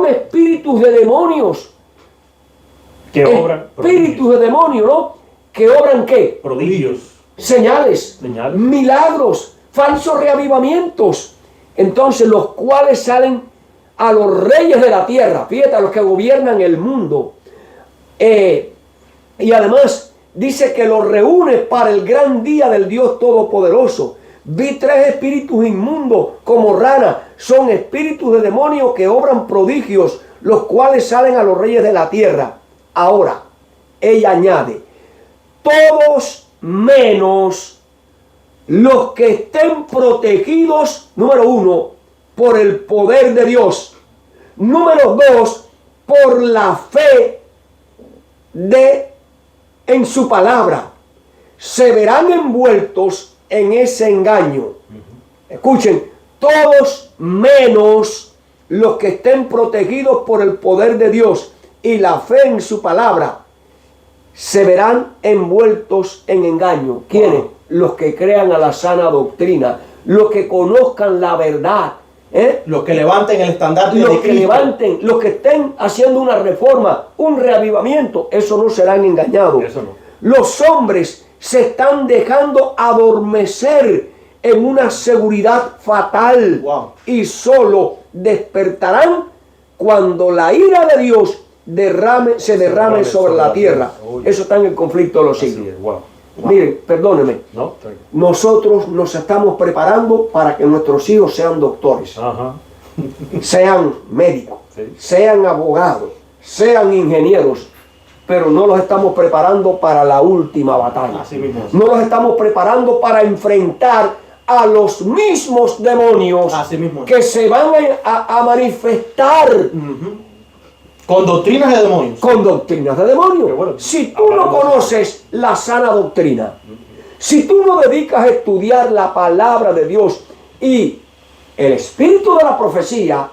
espíritus de demonios. Que obran Espíritus de demonios, ¿no? Que obran ¿qué? prodigios. Señales, Señales. milagros, falsos reavivamientos. Entonces, los cuales salen a los reyes de la tierra, fíjate, a los que gobiernan el mundo. Y además, dice que los reúne para el gran día del Dios Todopoderoso. Vi 3 espíritus inmundos como rana, son espíritus de demonios que obran prodigios, los cuales salen a los reyes de la tierra. Ahora, ella añade, todos menos los que estén protegidos, número 1, por el poder de Dios. Número 2, por la fe en su palabra. Se verán envueltos en ese engaño. Escuchen, todos menos los que estén protegidos por el poder de Dios y la fe en su palabra, se verán envueltos en engaño. ¿Quiénes? Wow. Los que crean a la sana doctrina, los que conozcan la verdad, Los que levanten el estandarte de los que Cristo. levanten, los que estén haciendo una reforma, un reavivamiento, eso no serán engañados. Eso no. Los hombres se están dejando adormecer en una seguridad fatal. Wow. Y solo despertarán cuando la ira de Dios se derrame sobre la tierra. Eso está en el conflicto de los Así siglos. es, wow. Miren, perdónenme, ¿No? Tranquilo. nosotros nos estamos preparando para que nuestros hijos sean doctores, Ajá. sean médicos, Sí. sean abogados, sean ingenieros, pero no los estamos preparando para la última batalla. Así mismo es. No los estamos preparando para enfrentar a los mismos demonios Así mismo es. que se van a manifestar Con doctrinas de demonios. con doctrinas de demonios. Qué bueno. Si tú no conoces la sana doctrina, si tú no dedicas a estudiar la palabra de Dios y el espíritu de la profecía,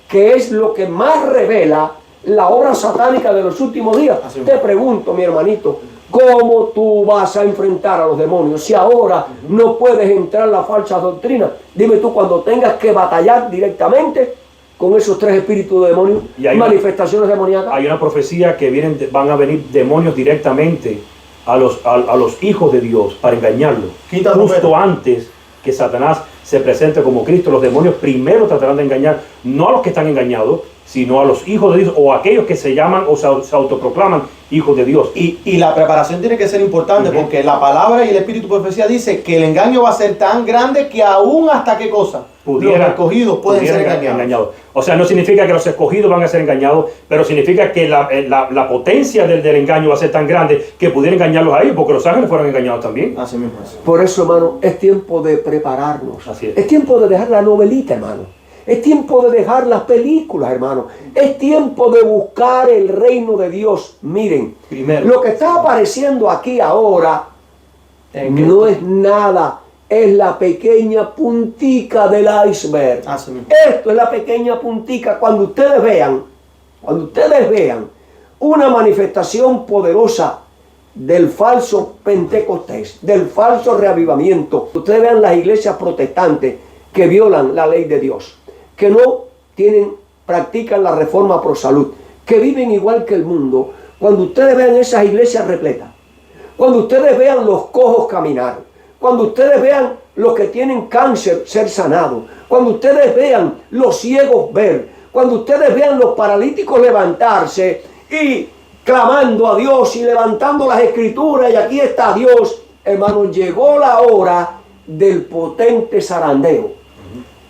que es lo que más revela la obra satánica de los últimos días, Así es. te pregunto, mi hermanito, ¿cómo tú vas a enfrentar a los demonios si ahora no puedes entrar en la falsa doctrina? Dime tú, cuando tengas que batallar directamente con esos 3 espíritus de demonios, Y hay manifestaciones demoníacas. Hay una profecía que van a venir demonios directamente a los hijos de Dios para engañarlos. Quinta Justo trompeta. antes que Satanás se presente como Cristo, los demonios primero tratarán de engañar no a los que están engañados, sino a los hijos de Dios o a aquellos que se llaman o se autoproclaman hijos de Dios. Y la preparación tiene que ser importante porque la palabra y el espíritu de profecía dice que el engaño va a ser tan grande que aún hasta qué cosa los escogidos pueden ser engañados. O sea, no significa que los escogidos van a ser engañados, pero significa que la potencia del engaño va a ser tan grande que pudiera engañarlos a ellos, porque los ángeles fueron engañados también. Así mismo es. Por eso, hermano, es tiempo de prepararnos. Así es. Es tiempo de dejar la novelita, hermano. Es tiempo de dejar las películas, hermano. Es tiempo de buscar el reino de Dios. Miren, Primero. lo que está apareciendo aquí ahora no es nada. Es la pequeña puntica del iceberg. Así mismo. Esto es la pequeña puntica. Cuando ustedes vean una manifestación poderosa del falso Pentecostés, del falso reavivamiento. Ustedes vean las iglesias protestantes que violan la ley de Dios, que no practican la reforma pro salud, que viven igual que el mundo. Cuando ustedes vean esas iglesias repletas, cuando ustedes vean los cojos caminar, cuando ustedes vean los que tienen cáncer ser sanados, cuando ustedes vean los ciegos ver, cuando ustedes vean los paralíticos levantarse y clamando a Dios y levantando las escrituras, y aquí está Dios, hermanos, llegó la hora del potente zarandeo.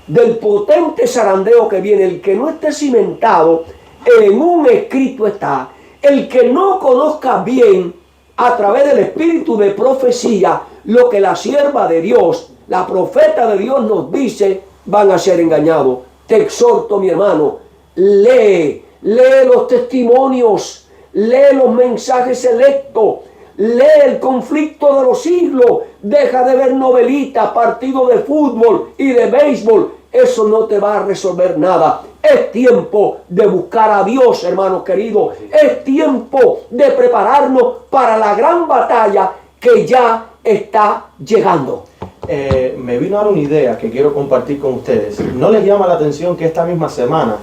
Del potente zarandeo que viene. El que no esté cimentado en un escrito está. El que no conozca bien a través del espíritu de profecía lo que la sierva de Dios, la profeta de Dios nos dice, van a ser engañados. Te exhorto, mi hermano, lee los testimonios, lee los mensajes selectos, lee el conflicto de los siglos, deja de ver novelitas, partidos de fútbol y de béisbol. Eso no te va a resolver nada. Es tiempo de buscar a Dios, hermanos queridos. Es tiempo de prepararnos para la gran batalla que ya está llegando. Me vino a dar una idea que quiero compartir con ustedes. ¿No les llama la atención que esta misma semana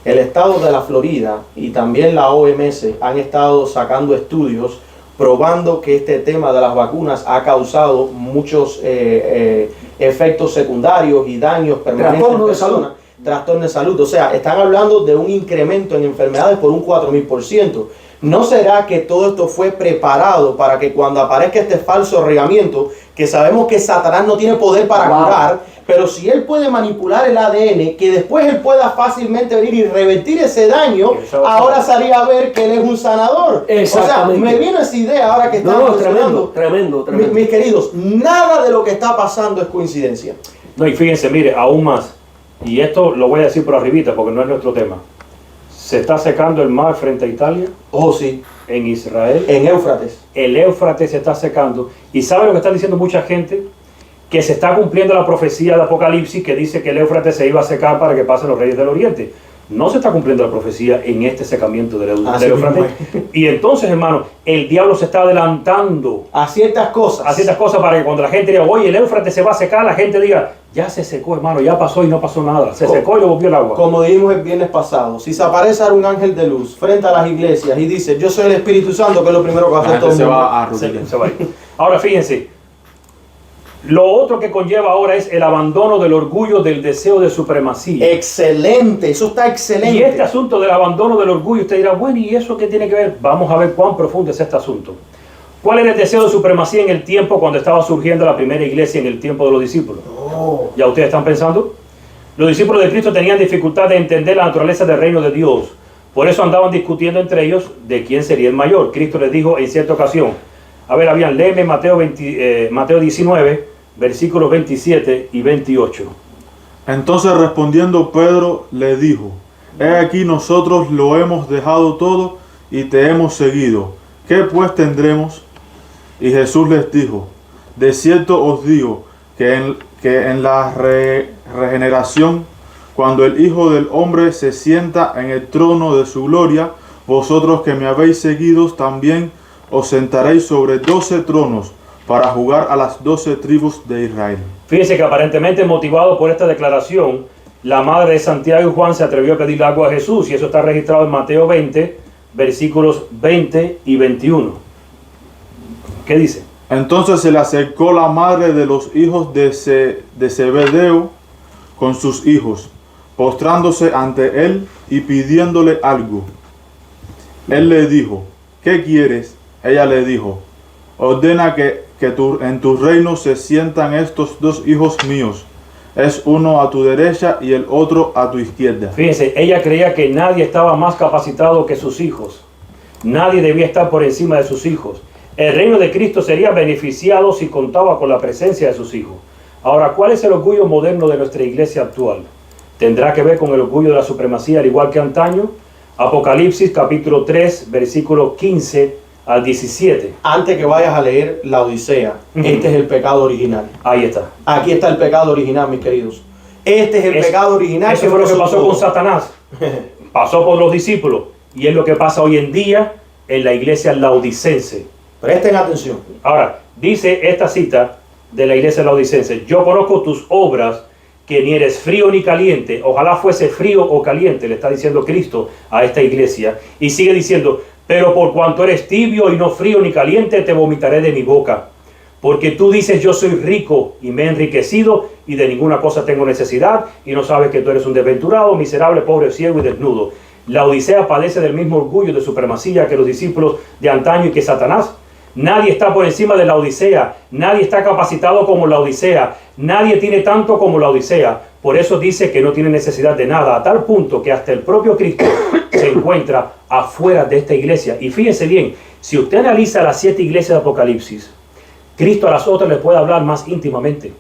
el estado de la Florida y también la OMS han estado sacando estudios probando que este tema de las vacunas ha causado muchos efectos secundarios y daños permanentes en personas, trastornos de salud? O sea, están hablando de un incremento en enfermedades por un 4000%. ¿No será que todo esto fue preparado para que cuando aparezca este falso regamiento, que sabemos que Satanás no tiene poder para curar, pero si él puede manipular el ADN, que después él pueda fácilmente venir y revertir ese daño, ahora salía a ver que él es un sanador? O sea, me vino esa idea ahora que estamos tremendo. Mis queridos, nada de lo que está pasando es coincidencia. No, y fíjense, mire, aún más, y esto lo voy a decir por arribita porque no es nuestro tema. Se está secando el mar frente a Italia. Oh, sí. En Israel. En Éufrates. El Éufrates se está secando. ¿Y sabe lo que está diciendo mucha gente? Que se está cumpliendo la profecía de Apocalipsis que dice que el Éufrates se iba a secar para que pasen los reyes del Oriente. No se está cumpliendo la profecía en este secamiento del Éufrates. Y entonces, hermano, el diablo se está adelantando a ciertas cosas. A ciertas cosas para que cuando la gente diga, oye, el Éufrates se va a secar, la gente diga, ya se secó, hermano, ya pasó y no pasó nada. Se secó y lo volvió el agua. Como dijimos el viernes pasado, si se aparece un ángel de luz frente a las iglesias y dice, yo soy el Espíritu Santo, que es lo primero que va a hacer todo el mundo. Se va a ir. Ahora fíjense, lo otro que conlleva ahora es el abandono del orgullo, del deseo de supremacía. Excelente, eso está excelente. Y este asunto del abandono del orgullo, usted dirá, bueno, ¿y eso qué tiene que ver? Vamos a ver cuán profundo es este asunto. ¿Cuál era el deseo de supremacía en el tiempo cuando estaba surgiendo la primera iglesia en el tiempo de los discípulos? ¿Ya ustedes están pensando? Los discípulos de Cristo tenían dificultad de entender la naturaleza del reino de Dios. Por eso andaban discutiendo entre ellos de quién sería el mayor. Cristo les dijo en cierta ocasión, a ver, habían, léeme Mateo 19, versículos 27 y 28. Entonces respondiendo Pedro le dijo, he aquí nosotros lo hemos dejado todo y te hemos seguido. ¿Qué pues tendremos? Y Jesús les dijo, de cierto os digo que en la regeneración, cuando el Hijo del Hombre se sienta en el trono de su gloria, vosotros que me habéis seguido también os sentaréis sobre 12 tronos para jugar a las 12 tribus de Israel. Fíjense que aparentemente motivado por esta declaración, la madre de Santiago y Juan se atrevió a pedirle agua a Jesús, y eso está registrado en Mateo 20, versículos 20 y 21. ¿Qué dice? Entonces se le acercó la madre de los hijos de Zebedeo con sus hijos, postrándose ante él y pidiéndole algo. Él le dijo, ¿qué quieres? Ella le dijo, ordena que en tu reino se sientan estos dos hijos míos, es uno a tu derecha y el otro a tu izquierda. Fíjense, ella creía que nadie estaba más capacitado que sus hijos. Nadie debía estar por encima de sus hijos. El reino de Cristo sería beneficiado si contaba con la presencia de sus hijos. Ahora, ¿cuál es el orgullo moderno de nuestra iglesia actual? ¿Tendrá que ver con el orgullo de la supremacía al igual que antaño? Apocalipsis capítulo 3, versículo 15 al 17. Antes que vayas a leer la Odisea, este es el pecado original. Ahí está. Aquí está el pecado original, mis queridos. Este es el pecado original. Eso fue lo que pasó con Satanás. Pasó por los discípulos. Y es lo que pasa hoy en día en la iglesia laodicense. Presten atención. Ahora, dice esta cita de la iglesia laodicense: yo conozco tus obras, que ni eres frío ni caliente. Ojalá fuese frío o caliente, le está diciendo Cristo a esta iglesia. Y sigue diciendo: pero por cuanto eres tibio y no frío ni caliente, te vomitaré de mi boca. Porque tú dices: yo soy rico y me he enriquecido y de ninguna cosa tengo necesidad, y no sabes que tú eres un desventurado, miserable, pobre, ciego y desnudo. La Odisea padece del mismo orgullo de supremacía que los discípulos de antaño y que Satanás. Nadie está por encima de la Odisea, nadie está capacitado como la Odisea, nadie tiene tanto como la Odisea. Por eso dice que no tiene necesidad de nada, a tal punto que hasta el propio Cristo se encuentra afuera de esta iglesia. Y fíjense bien, si usted analiza las 7 iglesias de Apocalipsis, Cristo a las otras le puede hablar más íntimamente.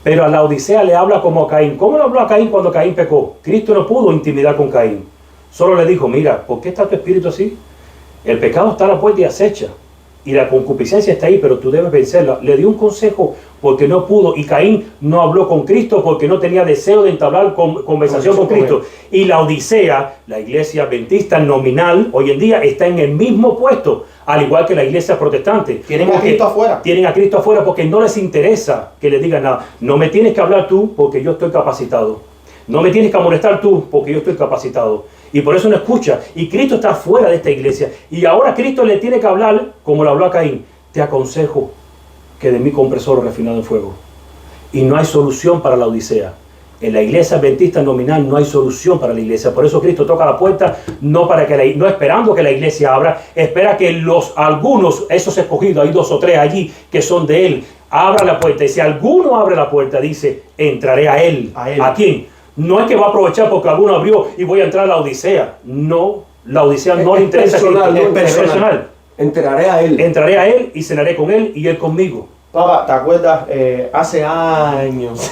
Pero a la Odisea le habla como a Caín. ¿Cómo le habló a Caín cuando Caín pecó? Cristo no pudo intimidar con Caín. Solo le dijo: mira, ¿por qué está tu espíritu así? El pecado está a la puerta y acecha. Y la concupiscencia está ahí, pero tú debes vencerla. Le dio un consejo porque no pudo. Y Caín no habló con Cristo porque no tenía deseo de entablar conversación con Cristo. Y la Odisea, la iglesia adventista nominal, hoy en día está en el mismo puesto, al igual que la iglesia protestante. Tienen a Cristo afuera. Tienen a Cristo afuera porque no les interesa que les digan nada. No me tienes que hablar tú porque yo estoy capacitado. No me tienes que amonestar tú porque yo estoy capacitado. Y por eso no escucha. Y Cristo está fuera de esta iglesia. Y ahora Cristo le tiene que hablar como le habló a Caín: te aconsejo que de mí compres oro refinado en fuego. Y no hay solución para la Odisea. En la iglesia adventista nominal no hay solución para la iglesia. Por eso Cristo toca la puerta, no esperando que la iglesia abra, espera que algunos, esos escogidos, hay 2 o 3 allí que son de él, abra la puerta. Y si alguno abre la puerta, dice: entraré a él. ¿A quién? No es que va a aprovechar porque alguno abrió y voy a entrar a la Odisea. No, la Odisea no le interesa. Es personal. Entraré a él. Entraré a él y cenaré con él y él conmigo. Papá, ¿te acuerdas? Hace años,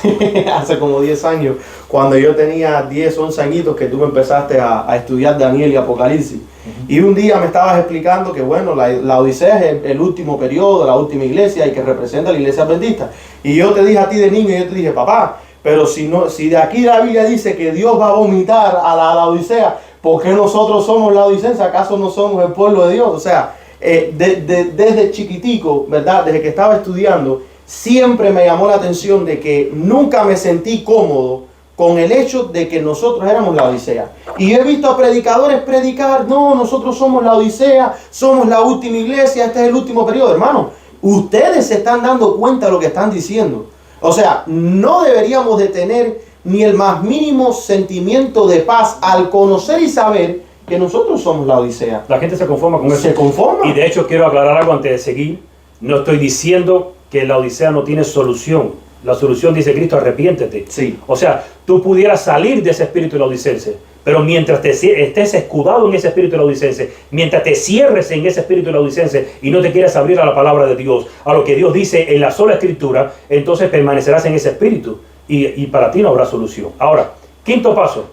hace como 10 años, cuando yo tenía 10, 11 añitos, que tú me empezaste a estudiar Daniel y Apocalipsis. Y un día me estabas explicando que, bueno, la Odisea es el último periodo, la última iglesia y que representa a la iglesia adventista. Y yo te dije a ti de niño, yo te dije: papá, pero si de aquí la Biblia dice que Dios va a vomitar a la Odisea, ¿por qué nosotros somos la Odicense? ¿Acaso no somos el pueblo de Dios? O sea, desde chiquitico, ¿verdad? Desde que estaba estudiando, siempre me llamó la atención de que nunca me sentí cómodo con el hecho de que nosotros éramos la Odisea. Y he visto a predicadores predicar: no, nosotros somos la Odisea, somos la última iglesia, este es el último periodo. Hermano, ustedes se están dando cuenta de lo que están diciendo. O sea, no deberíamos de tener ni el más mínimo sentimiento de paz al conocer y saber que nosotros somos la Odisea. La gente se conforma con eso. Se conforma. Y de hecho quiero aclarar algo antes de seguir. No estoy diciendo que la Odisea no tiene solución. La solución, dice Cristo: arrepiéntete. Sí. O sea, tú pudieras salir de ese espíritu laodicense, pero mientras estés escudado en ese espíritu laodicense, mientras te cierres en ese espíritu laodicense y no te quieras abrir a la palabra de Dios, a lo que Dios dice en la sola escritura, entonces permanecerás en ese espíritu y para ti no habrá solución. Ahora, quinto paso: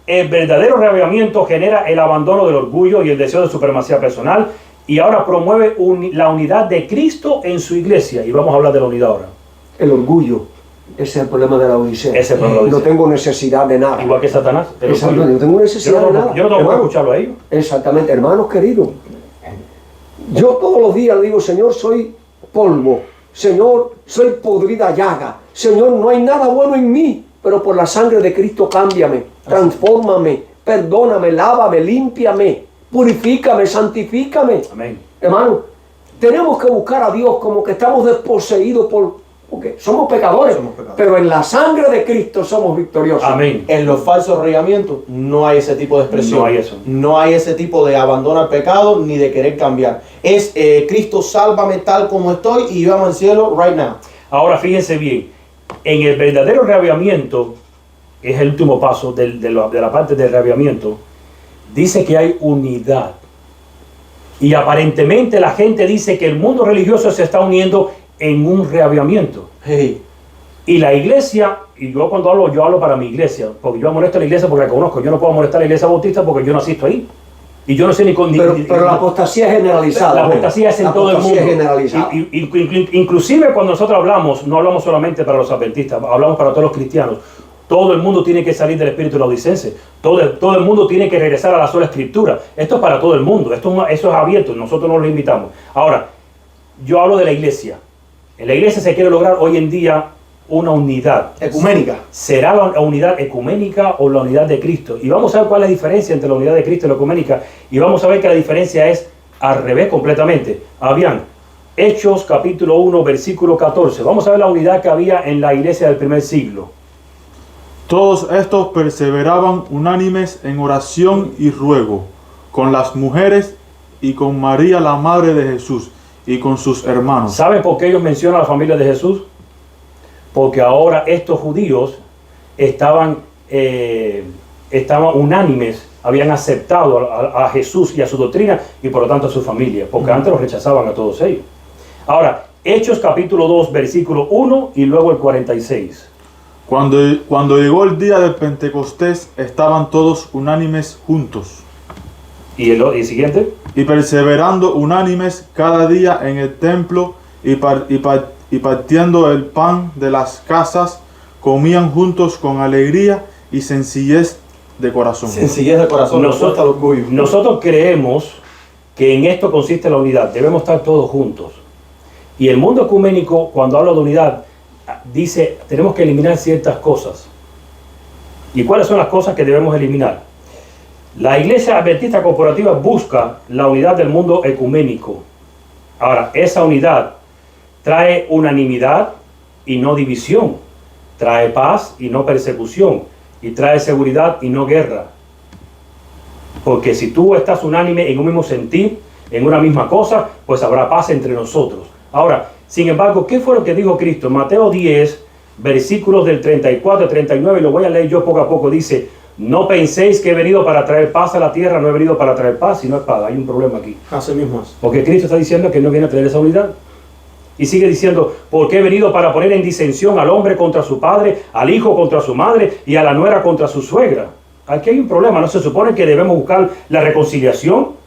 el verdadero reavivamiento genera el abandono del orgullo y el deseo de supremacía personal, y ahora promueve la unidad de Cristo en su iglesia. Y vamos a hablar de la unidad ahora. El orgullo. Ese es el problema de la Odisea. Ese es el problema de la Odisea. No tengo necesidad de nada. Igual que Satanás. Exacto, no tengo necesidad de nada. Yo no tengo que escucharlo a ellos. Exactamente, hermanos queridos. Yo todos los días le digo: Señor, soy polvo. Señor, soy podrida llaga. Señor, no hay nada bueno en mí, pero por la sangre de Cristo cámbiame, transfórmame, perdóname, lávame, límpiame, purifícame, santifícame. Amén. Hermano, tenemos que buscar a Dios como que estamos desposeídos porque somos pecadores, pero en la sangre de Cristo somos victoriosos. Amén. En los falsos reavivamientos no hay ese tipo de expresión. No hay eso. No hay ese tipo de abandono al pecado ni de querer cambiar. Es Cristo, sálvame tal como estoy y vamos al cielo right now. Ahora fíjense bien, en el verdadero reavivamiento, es el último paso de la parte del reavivamiento, dice que hay unidad. Y aparentemente la gente dice que el mundo religioso se está uniendo en un reavivamiento. Hey. Y la iglesia, y yo cuando hablo, yo hablo para mi iglesia, porque yo amonesto a la iglesia porque la conozco. Yo no puedo amonestar a la iglesia bautista porque yo no asisto ahí. Y yo no sé ni con... Pero la apostasía es generalizada. La apostasía es en todo el mundo. Es generalizada. Inclusive cuando nosotros hablamos, no hablamos solamente para los adventistas, hablamos para todos los cristianos. Todo el mundo tiene que salir del espíritu laodicense. Todo el mundo tiene que regresar a la sola escritura. Esto es para todo el mundo. Eso es abierto. Nosotros no lo invitamos. Ahora, yo hablo de la iglesia. En la iglesia se quiere lograr hoy en día una unidad. Ecuménica. ¿Será la unidad ecuménica o la unidad de Cristo? Y vamos a ver cuál es la diferencia entre la unidad de Cristo y la ecuménica. Y vamos a ver que la diferencia es al revés completamente. Habían Hechos capítulo 1 versículo 14. Vamos a ver la unidad que había en la iglesia del primer siglo. Todos estos perseveraban unánimes en oración y ruego, con las mujeres y con María la madre de Jesús y con sus hermanos. ¿Saben por qué ellos mencionan a la familia de Jesús? Porque ahora estos judíos estaban unánimes, habían aceptado a Jesús y a su doctrina y por lo tanto a su familia, porque antes los rechazaban a todos ellos. Ahora, Hechos capítulo 2, versículo 1 y luego el 46. Cuando llegó el día de Pentecostés, estaban todos unánimes juntos. ¿Y el siguiente? Y perseverando unánimes cada día en el templo y partiendo el pan de las casas, comían juntos con alegría y sencillez de corazón. Sencillez de corazón, no suelta el orgullo. Nosotros creemos que en esto consiste la unidad. Debemos estar todos juntos. Y el mundo ecuménico, cuando habla de unidad, dice, tenemos que eliminar ciertas cosas. ¿Y cuáles son las cosas que debemos eliminar? La Iglesia Adventista Corporativa busca la unidad del mundo ecuménico. Ahora, esa unidad trae unanimidad y no división. Trae paz y no persecución. Y trae seguridad y no guerra. Porque si tú estás unánime en un mismo sentir, en una misma cosa, pues habrá paz entre nosotros. Ahora, sin embargo, ¿qué fue lo que dijo Cristo? Mateo 10, versículos del 34 al 39, y lo voy a leer yo poco a poco, dice: no penséis que he venido para traer paz a la tierra, no he venido para traer paz, sino espada. Hay un problema aquí. Así mismo es. Porque Cristo está diciendo que no viene a traer esa unidad. Y sigue diciendo, porque he venido para poner en disensión al hombre contra su padre, al hijo contra su madre y a la nuera contra su suegra. Aquí hay un problema, ¿no? Se supone que debemos buscar la reconciliación.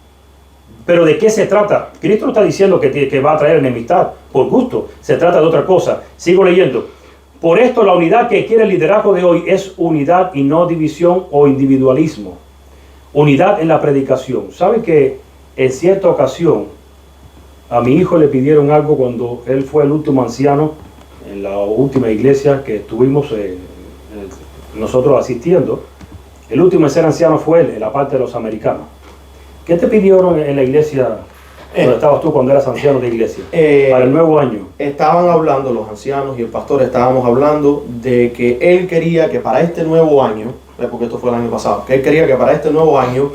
¿Pero de qué se trata? Cristo no está diciendo que va a traer enemistad por gusto. Se trata de otra cosa. Sigo leyendo. Por esto la unidad que quiere el liderazgo de hoy es unidad y no división o individualismo. Unidad en la predicación. ¿Saben que en cierta ocasión a mi hijo le pidieron algo cuando él fue el último anciano en la última iglesia que estuvimos nosotros asistiendo? El último en ser anciano fue él, en la parte de los americanos. ¿Qué te pidieron en la iglesia donde estabas tú cuando eras anciano de iglesia? Para el nuevo año. Estaban hablando los ancianos y el pastor, estábamos hablando de que él quería que para este nuevo año, porque esto fue el año pasado, que él quería que para este nuevo año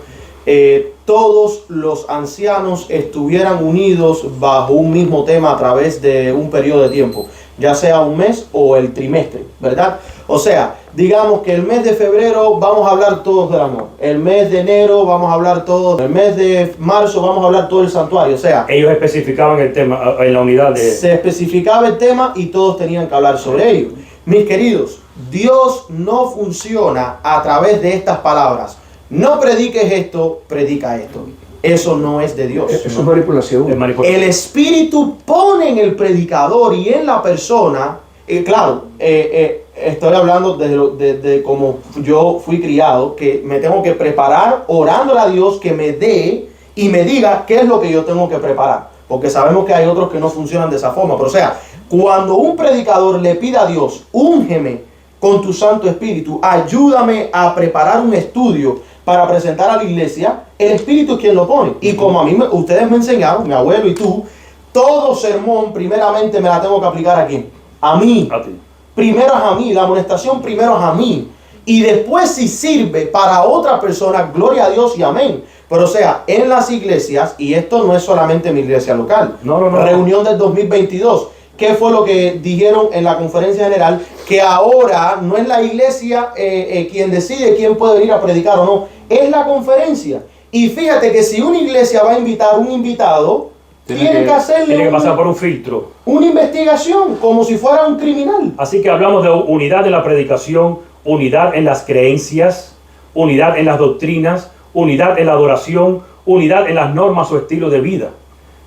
todos los ancianos estuvieran unidos bajo un mismo tema a través de un periodo de tiempo, ya sea un mes o el trimestre, ¿verdad? O sea, digamos que el mes de febrero vamos a hablar todos del amor, el mes de enero vamos a hablar todos, el mes de marzo vamos a hablar todo el santuario, o sea, ellos especificaban el tema en la unidad de... Se especificaba el tema y todos tenían que hablar sobre ello. Mis queridos, Dios no funciona a través de estas palabras. No prediques esto, predica esto. Eso no es de Dios. Eso es manipulación. El Espíritu pone en el predicador y en la persona, claro, estoy hablando de cómo yo fui criado, que me tengo que preparar orándole a Dios que me dé y me diga qué es lo que yo tengo que preparar. Porque sabemos que hay otros que no funcionan de esa forma. Pero o sea, cuando un predicador le pide a Dios, úngeme con tu Santo Espíritu, ayúdame a preparar un estudio para presentar a la iglesia, el Espíritu es quien lo pone. Y como a mí, ustedes me enseñaron, mi abuelo y tú, todo sermón primeramente me la tengo que aplicar a quién. A mí. A ti. Primero es a mí, la amonestación primero es a mí. Y después si sirve para otra persona, gloria a Dios y amén. Pero o sea, en las iglesias, y esto no es solamente mi iglesia local, No. reunión del 2022, ¿qué fue lo que dijeron en la conferencia general? Que ahora no es la iglesia quien decide quién puede venir a predicar o no, es la conferencia. Y fíjate que si una iglesia va a invitar a un invitado, tiene que hacerle Tiene que pasar por un filtro. una investigación, como si fuera un criminal. Así que hablamos de unidad en la predicación, unidad en las creencias, unidad en las doctrinas, unidad en la adoración, unidad en las normas o estilo de vida.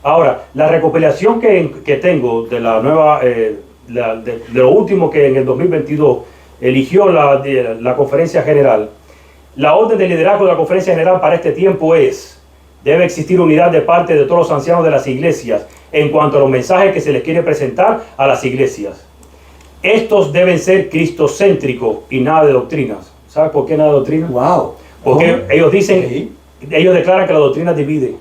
Ahora, la recopilación que tengo de la nueva, de lo último que en el 2022 eligió la conferencia general, la orden de liderazgo de la conferencia general para este tiempo es: debe existir unidad de parte de todos los ancianos de las iglesias en cuanto a los mensajes que se les quiere presentar a las iglesias. Estos deben ser cristocéntricos y nada de doctrinas. ¿Sabes por qué nada de doctrina? Wow. Porque ellos dicen, Sí. ellos declaran que la doctrina divide.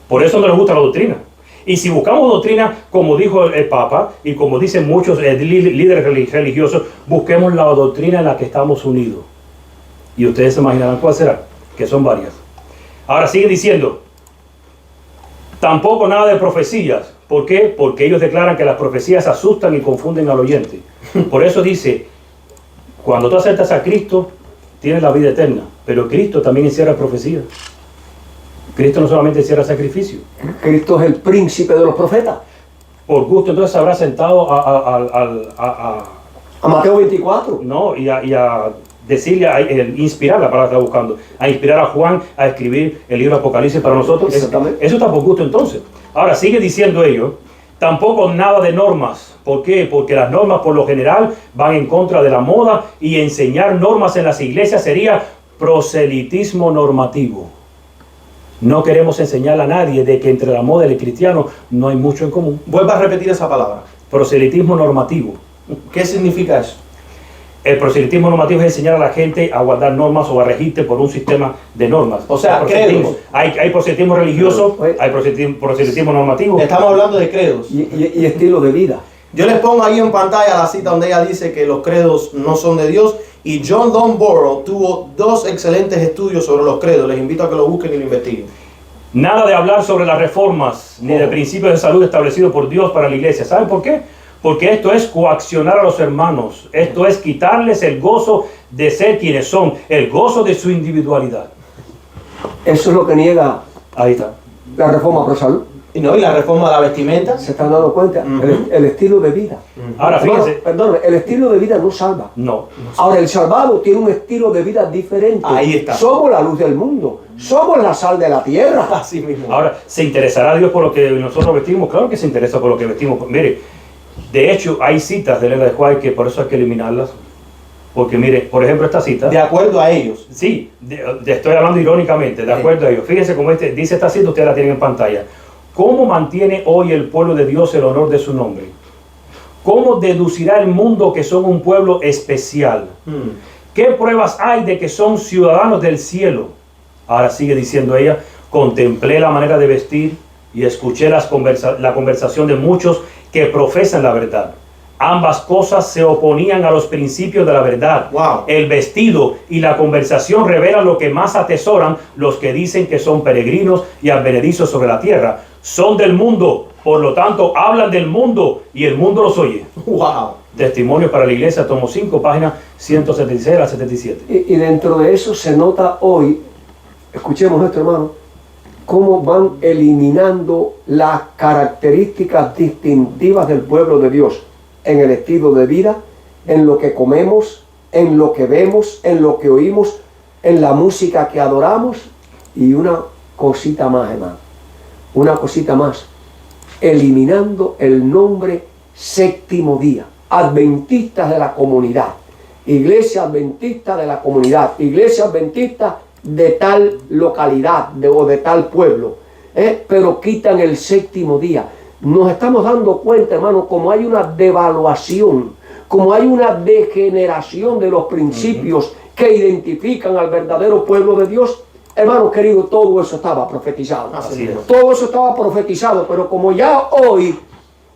Por eso no les gusta la doctrina. Y si buscamos doctrina, como dijo el Papa, y como dicen muchos líderes religiosos, busquemos la doctrina en la que estamos unidos. Y ustedes se imaginarán cuál será, que son varias. Ahora sigue diciendo, tampoco nada de profecías. ¿Por qué? Porque ellos declaran que las profecías asustan y confunden al oyente. Por eso dice, cuando tú aceptas a Cristo, tienes la vida eterna. Pero Cristo también encierra profecías. Cristo no solamente encierra sacrificio. Cristo es el príncipe de los profetas. Por gusto entonces habrá sentado A Mateo 24. no, y a decirle, a inspirar, la palabra que está buscando, a inspirar a Juan a escribir el libro Apocalipsis para nosotros. Exactamente. Eso está por gusto entonces. Ahora sigue diciendo ello, tampoco nada de normas. ¿Por qué? Porque las normas por lo general van en contra de la moda, y enseñar normas en las iglesias sería proselitismo normativo. No queremos enseñar a nadie de que entre la moda y el cristiano no hay mucho en común. Vuelva a repetir esa palabra. Proselitismo normativo. ¿Qué significa eso? El proselitismo normativo es enseñar a la gente a guardar normas o a regirte por un sistema de normas. O sea, Hay proselitismo. credos. Hay proselitismo religioso, hay proselitismo normativo. Estamos hablando de credos. Y estilo de vida. Yo les pongo ahí en pantalla la cita donde ella dice que los credos no son de Dios. Y John Lomborough tuvo 2 excelentes estudios sobre los credos. Les invito a que lo busquen y lo investiguen. Nada de hablar sobre las reformas ni de principios de salud establecidos por Dios para la iglesia. ¿Saben por qué? Porque esto es coaccionar a los hermanos. Esto es quitarles el gozo de ser quienes son, el gozo de su individualidad. Eso es lo que niega Ahí está. la reforma pro salud. Y no, y la reforma de la vestimenta. ¿Se están dando cuenta? Ujú. El estilo de vida. Ahora Hermano, fíjense. perdón, el estilo de vida no salva. No. Ahora, el salvado tiene un estilo de vida diferente. Ahí está. Somos la luz del mundo. Somos la sal de la tierra. Así mismo. Ahora, ¿se interesará Dios por lo que nosotros vestimos? Claro que se interesa por lo que vestimos. Mire, de hecho, hay citas de Elena de White que por eso hay que eliminarlas. Porque mire, por ejemplo, esta cita. De acuerdo a ellos. Sí, estoy hablando irónicamente, de acuerdo a ellos. Fíjense cómo dice esta cita, ustedes la tienen en pantalla. ¿Cómo mantiene hoy el pueblo de Dios el honor de su nombre? ¿Cómo deducirá el mundo que son un pueblo especial? ¿Qué pruebas hay de que son ciudadanos del cielo? Ahora sigue diciendo ella, contemplé la manera de vestir y escuché la conversación de muchos que profesan la verdad. Ambas cosas se oponían a los principios de la verdad. Wow. El vestido y la conversación revelan lo que más atesoran los que dicen que son peregrinos y advenedizos sobre la tierra. Son del mundo, por lo tanto hablan del mundo y el mundo los oye. Wow. Testimonio para la Iglesia, tomo 5, páginas 176 a 77. Y dentro de eso se nota hoy, escuchemos nuestro hermano, cómo van eliminando las características distintivas del pueblo de Dios en el estilo de vida, en lo que comemos, en lo que vemos, en lo que oímos, en la música que adoramos. Y una cosita más, hermano, una cosita más, eliminando el nombre Séptimo Día, Adventistas de la comunidad, Iglesia Adventista de la comunidad, Iglesia Adventista de tal localidad o de tal pueblo, pero quitan el séptimo día. Nos estamos dando cuenta, hermano, como hay una devaluación, como hay una degeneración de los principios que identifican al verdadero pueblo de Dios. Hermano querido, todo eso estaba profetizado. Así es. Todo eso estaba profetizado, pero como ya hoy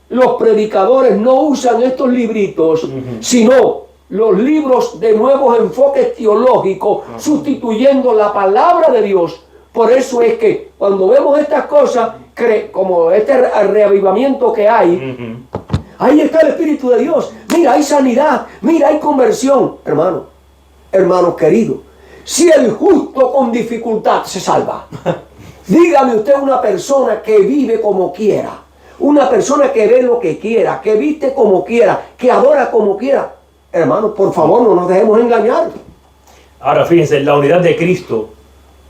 los predicadores no usan estos libritos, sino los libros de nuevos enfoques teológicos, sustituyendo la palabra de Dios. Por eso es que cuando vemos estas cosas, como este reavivamiento que hay, ahí está el Espíritu de Dios. Mira, hay sanidad, mira, hay conversión. Hermano querido, si el justo con dificultad se salva, dígame usted una persona que vive como quiera, una persona que ve lo que quiera, que viste como quiera, que adora como quiera. Hermano, por favor, no nos dejemos engañar. Ahora fíjense, la unidad de Cristo,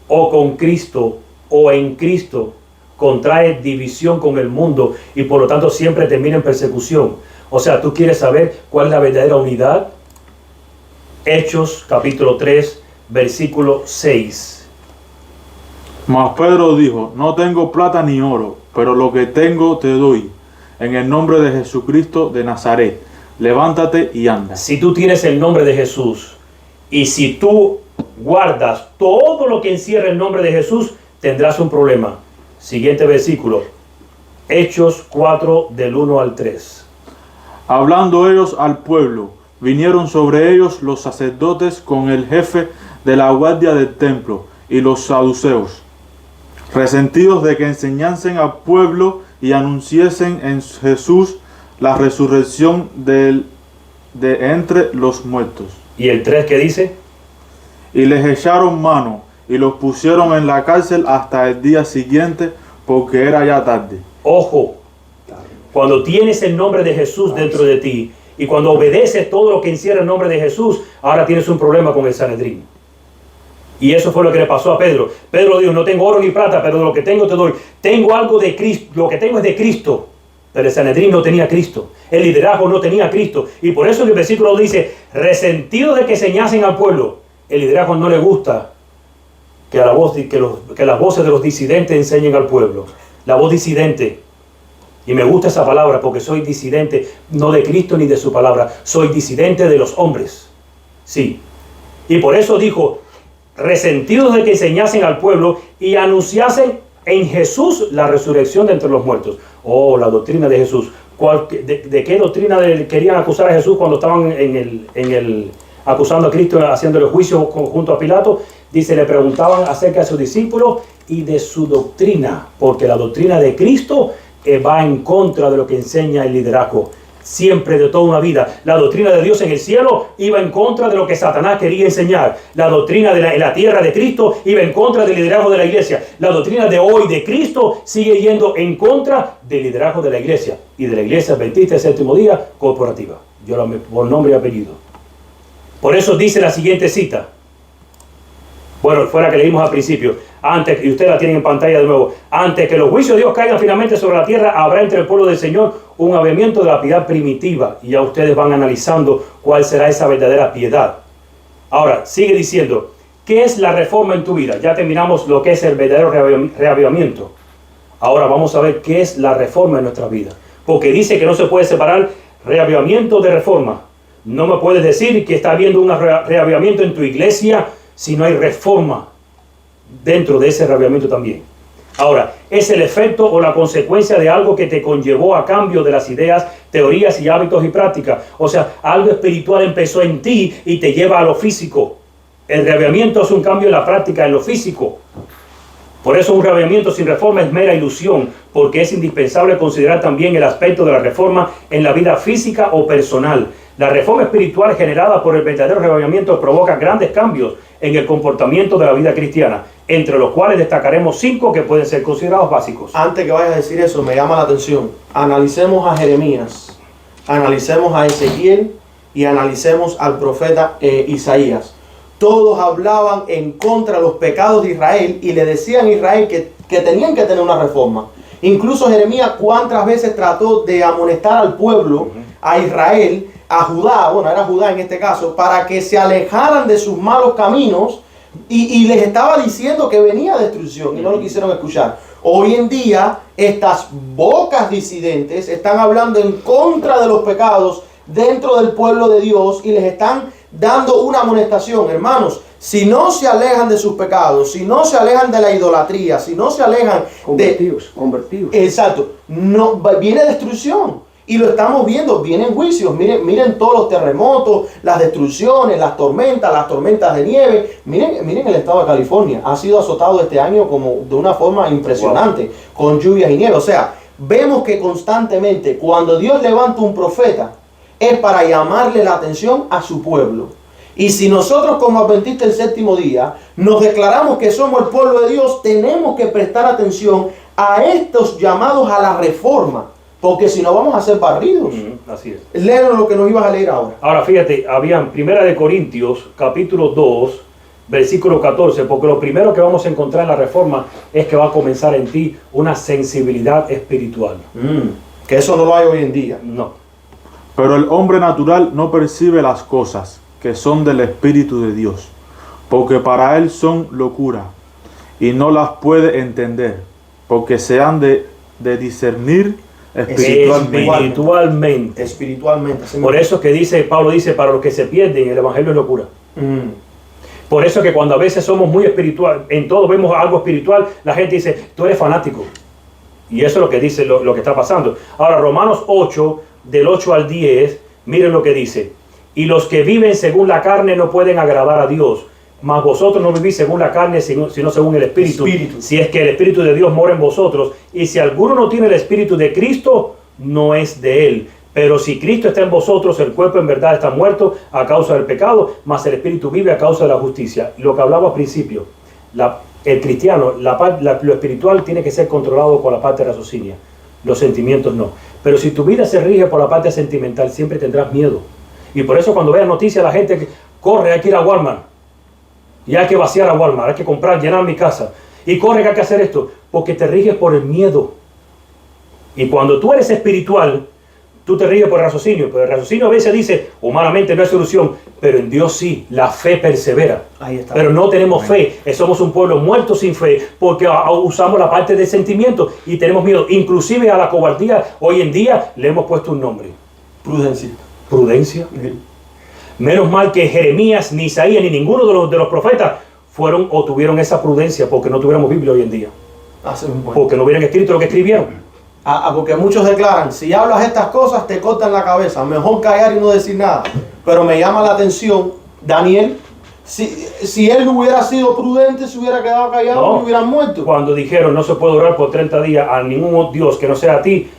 o con Cristo, o en Cristo, contrae división con el mundo y por lo tanto siempre termina en persecución. O sea, ¿tú quieres saber cuál es la verdadera unidad? Hechos capítulo 3, versículo 6. Mas Pedro dijo, no tengo plata ni oro, pero lo que tengo te doy. En el nombre de Jesucristo de Nazaret, levántate y anda. Si tú tienes el nombre de Jesús y si tú guardas todo lo que encierra el nombre de Jesús, tendrás un problema. Siguiente versículo. Hechos 4 del 1 al 3. Hablando ellos al pueblo, vinieron sobre ellos los sacerdotes con el jefe de la guardia del templo y los saduceos, resentidos de que enseñasen al pueblo y anunciesen en Jesús la resurrección de entre los muertos. ¿Y el 3 qué dice? Y les echaron mano y los pusieron en la cárcel hasta el día siguiente, porque era ya tarde. Ojo, cuando tienes el nombre de Jesús dentro de ti y cuando obedeces todo lo que encierra el nombre de Jesús, ahora tienes un problema con el Sanedrín. Y eso fue lo que le pasó a Pedro. Pedro dijo, no tengo oro ni plata, pero lo que tengo te doy. Tengo algo de Cristo, lo que tengo es de Cristo. Pero el Sanedrín no tenía a Cristo. El liderazgo no tenía a Cristo. Y por eso en el versículo dice, resentido de que enseñasen al pueblo. El liderazgo no le gusta que las voces de los disidentes enseñen al pueblo. La voz disidente. Y me gusta esa palabra porque soy disidente, no de Cristo ni de su palabra. Soy disidente de los hombres. Sí. Y por eso dijo, resentidos de que enseñasen al pueblo y anunciasen en Jesús la resurrección de entre los muertos. Oh, la doctrina de Jesús. ¿De qué doctrina querían acusar a Jesús cuando estaban acusando a Cristo, haciéndole juicio junto a Pilato? Dice, le preguntaban acerca de sus discípulos y de su doctrina, porque la doctrina de Cristo va en contra de lo que enseña el liderazgo. Siempre, de toda una vida, la doctrina de Dios en el cielo iba en contra de lo que Satanás quería enseñar. La doctrina de la tierra de Cristo iba en contra del liderazgo de la iglesia. La doctrina de hoy de Cristo sigue yendo en contra del liderazgo de la iglesia y de la iglesia adventista del séptimo día corporativa. Yo la por nombre y apellido. Por eso dice la siguiente cita. Bueno, fuera que leímos al principio, antes, y ustedes la tienen en pantalla de nuevo, antes que los juicios de Dios caigan finalmente sobre la tierra, habrá entre el pueblo del Señor un avivamiento de la piedad primitiva, y ya ustedes van analizando cuál será esa verdadera piedad. Ahora, sigue diciendo, ¿qué es la reforma en tu vida? Ya terminamos lo que es el verdadero reavivamiento. Ahora vamos a ver qué es la reforma en nuestra vida, porque dice que no se puede separar reavivamiento de reforma. No me puedes decir que está habiendo un reavivamiento en tu iglesia si no hay reforma dentro de ese reavivamiento también. Ahora, es el efecto o la consecuencia de algo que te conllevó a cambio de las ideas, teorías y hábitos y prácticas. O sea, algo espiritual empezó en ti y te lleva a lo físico. El reavivamiento es un cambio en la práctica, en lo físico. Por eso un reavivamiento sin reforma es mera ilusión, porque es indispensable considerar también el aspecto de la reforma en la vida física o personal. La reforma espiritual generada por el verdadero reavivamiento provoca grandes cambios en el comportamiento de la vida cristiana, entre los cuales destacaremos 5 que pueden ser considerados básicos. Antes que vayas a decir eso, me llama la atención. Analicemos a Jeremías, analicemos a Ezequiel y analicemos al profeta Isaías. Todos hablaban en contra de los pecados de Israel y le decían a Israel que tenían que tener una reforma. Incluso Jeremías cuántas veces trató de amonestar al pueblo, a Israel, a Judá, bueno, era Judá en este caso, para que se alejaran de sus malos caminos y les estaba diciendo que venía destrucción y no lo quisieron escuchar. Hoy en día estas bocas disidentes están hablando en contra de los pecados dentro del pueblo de Dios y les están dando una amonestación. Hermanos, si no se alejan de sus pecados, si no se alejan de la idolatría, si no se alejan convertidos. Exacto, no, viene destrucción. Y lo estamos viendo, vienen juicios, miren todos los terremotos, las destrucciones, las tormentas de nieve. Miren el estado de California, ha sido azotado este año como de una forma impresionante, con lluvias y nieve. O sea, vemos que constantemente cuando Dios levanta un profeta, es para llamarle la atención a su pueblo. Y si nosotros como adventistas del séptimo día nos declaramos que somos el pueblo de Dios, tenemos que prestar atención a estos llamados a la reforma. Porque si no vamos a ser barridos. Así es. Léenos lo que nos ibas a leer ahora. Ahora fíjate, habían 1 Corintios, capítulo 2, versículo 14, porque lo primero que vamos a encontrar en la reforma es que va a comenzar en ti una sensibilidad espiritual. Que eso no lo hay hoy en día. No. Pero el hombre natural no percibe las cosas que son del Espíritu de Dios, porque para él son locura, y no las puede entender, porque se han de discernir espiritualmente. Espiritualmente. Por eso que Pablo dice, para los que se pierden, el evangelio es locura. Por eso que cuando a veces somos muy espiritual, en todo vemos algo espiritual, la gente dice, tú eres fanático. Y eso es lo que dice, lo que está pasando. Ahora, Romanos 8, del 8 al 10, miren lo que dice. Y los que viven según la carne no pueden agradar a Dios, mas vosotros no vivís según la carne, sino según el Espíritu. Si es que el Espíritu de Dios mora en vosotros. Y si alguno no tiene el Espíritu de Cristo, no es de él. Pero si Cristo está en vosotros, el cuerpo en verdad está muerto a causa del pecado, mas el Espíritu vive a causa de la justicia. Lo que hablaba al principio, el cristiano, lo espiritual tiene que ser controlado con la parte raciocinio, los sentimientos no. Pero si tu vida se rige por la parte sentimental, siempre tendrás miedo. Y por eso cuando veas noticias, la gente que corre, hay que ir a Walmart. Y hay que vaciar a Walmart, hay que comprar, llenar mi casa. Y corre que hay que hacer esto, porque te riges por el miedo. Y cuando tú eres espiritual, tú te riges por el raciocinio. Pero el raciocinio a veces dice, humanamente no hay solución, pero en Dios sí, la fe persevera. Ahí está. Pero no tenemos fe, somos un pueblo muerto sin fe, porque usamos la parte del sentimiento y tenemos miedo. Inclusive a la cobardía, hoy en día le hemos puesto un nombre. Prudencia. Prudencia. Menos mal que Jeremías, ni Isaías, ni ninguno de los profetas fueron o tuvieron esa prudencia, porque no tuviéramos Biblia hoy en día. Porque no hubieran escrito lo que escribieron. Porque muchos declaran, si hablas estas cosas te cortan la cabeza, mejor callar y no decir nada. Pero me llama la atención, Daniel, si él hubiera sido prudente, se hubiera quedado callado y hubieran muerto. Cuando dijeron no se puede orar por 30 días a ningún Dios que no sea a ti,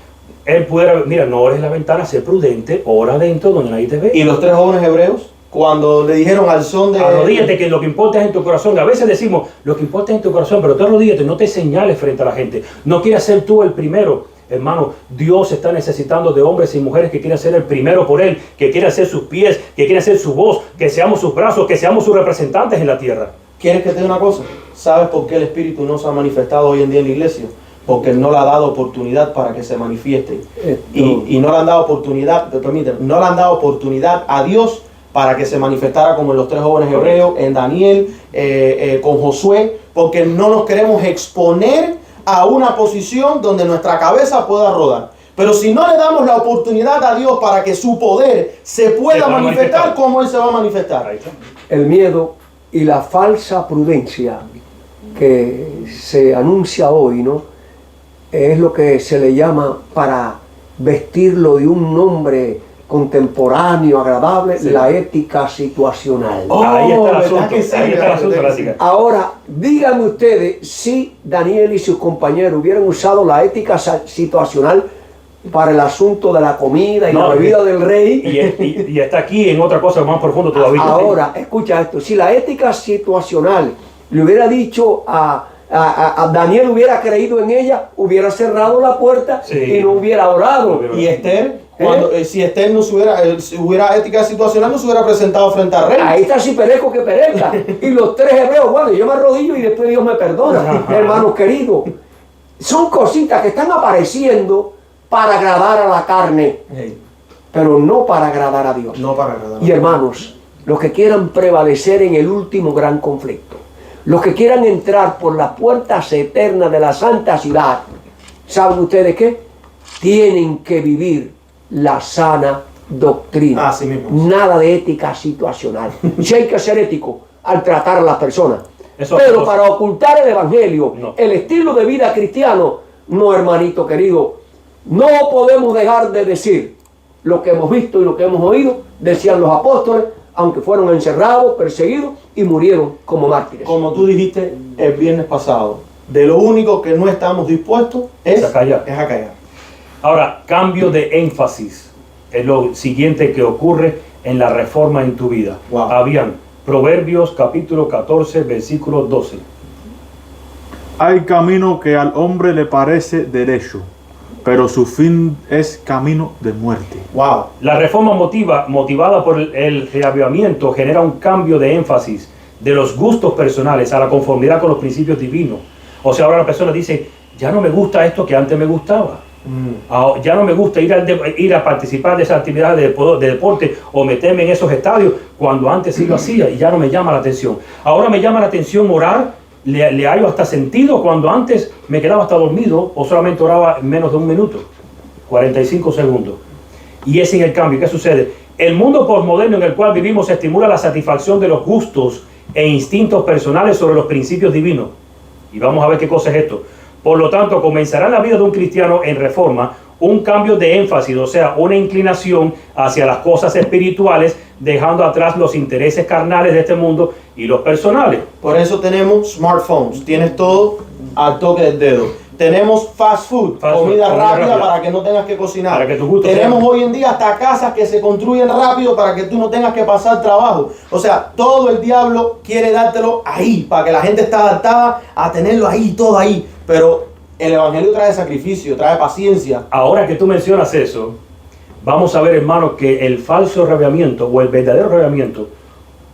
él pudiera, mira, no ores la ventana, sé prudente, ora adentro donde nadie te ve. Y los 3 jóvenes hebreos, cuando le dijeron al son de... Arrodíllate, que lo que importa es en tu corazón. A veces decimos, lo que importa es en tu corazón, pero tú arrodíllate, no te señales frente a la gente. No quieras ser tú el primero. Hermano, Dios está necesitando de hombres y mujeres que quieran ser el primero por Él, que quieran ser sus pies, que quieran ser su voz, que seamos sus brazos, que seamos sus representantes en la tierra. ¿Quieres que te diga una cosa? ¿Sabes por qué el Espíritu no se ha manifestado hoy en día en la iglesia? Porque Él no le ha dado oportunidad para que se manifieste. Y no le han dado oportunidad, no le han dado oportunidad a Dios para que se manifestara como en los 3 jóvenes hebreos, en Daniel, con Josué, porque no nos queremos exponer a una posición donde nuestra cabeza pueda rodar. Pero si no le damos la oportunidad a Dios para que su poder se pueda manifestar, ¿cómo Él se va a manifestar? El miedo y la falsa prudencia que se anuncia hoy, ¿no? Es lo que se le llama, para vestirlo de un nombre contemporáneo, agradable, la ética situacional. Ahí está el asunto, ahí está el asunto. Ahora, díganme ustedes si Daniel y sus compañeros hubieran usado la ética situacional para el asunto de la comida y la bebida del rey. Y está aquí en otra cosa más profunda todavía. Ahora, escucha esto, si la ética situacional le hubiera dicho a Daniel, hubiera creído en ella, hubiera cerrado la puerta y no hubiera orado. Y Esther, si Esther no si hubiera ética situacional, no se hubiera presentado frente al rey. Ahí está, si perezco que perezca. Y los 3 hebreos, bueno, yo me arrodillo y después Dios me perdona. Hermanos queridos, son cositas que están apareciendo para agradar a la carne, pero no para agradar a Dios. No para agradar. Y hermanos, los que quieran prevalecer en el último gran conflicto, los que quieran entrar por las puertas eternas de la santa ciudad, ¿saben ustedes qué? Tienen que vivir la sana doctrina. Así mismo. Nada de ética situacional. Si hay que ser ético al tratar a las personas. Eso pero para ocultar el evangelio, no. El estilo de vida cristiano, no, hermanito querido. No podemos dejar de decir lo que hemos visto y lo que hemos oído, decían los apóstoles, aunque fueron encerrados, perseguidos y murieron como mártires. Como tú dijiste el viernes pasado, de lo único que no estamos dispuestos es a callar. Ahora, cambio de énfasis es lo siguiente que ocurre en la reforma en tu vida. Wow. Habían Proverbios capítulo 14, versículo 12. Hay camino que al hombre le parece derecho, pero su fin es camino de muerte. Wow. La reforma motivada por el reavivamiento, genera un cambio de énfasis de los gustos personales a la conformidad con los principios divinos. O sea, ahora la persona dice, ya no me gusta esto que antes me gustaba. Ya no me gusta ir a participar de esas actividades de deporte o meterme en esos estadios cuando antes sí lo hacía y ya no me llama la atención. Ahora me llama la atención orar le hallo hasta sentido cuando antes me quedaba hasta dormido o solamente oraba en menos de 1 minuto, 45 segundos. Y ese es el cambio. ¿Qué sucede? El mundo postmoderno en el cual vivimos estimula la satisfacción de los gustos e instintos personales sobre los principios divinos. Y vamos a ver qué cosa es esto. Por lo tanto, comenzará en la vida de un cristiano en reforma un cambio de énfasis, o sea, una inclinación hacia las cosas espirituales, dejando atrás los intereses carnales de este mundo y los personales. Por eso tenemos smartphones, tienes todo al toque del dedo. Tenemos fast food, comida rápida para que no tengas que cocinar. Para que tus gustos tenemos sean... hoy en día hasta casas que se construyen rápido para que tú no tengas que pasar trabajo. O sea, todo el diablo quiere dártelo ahí, para que la gente esté adaptada a tenerlo ahí, todo ahí. Pero el evangelio trae sacrificio, trae paciencia. Ahora que tú mencionas eso, vamos a ver, hermano, que el falso arrebatamiento o el verdadero arrebatamiento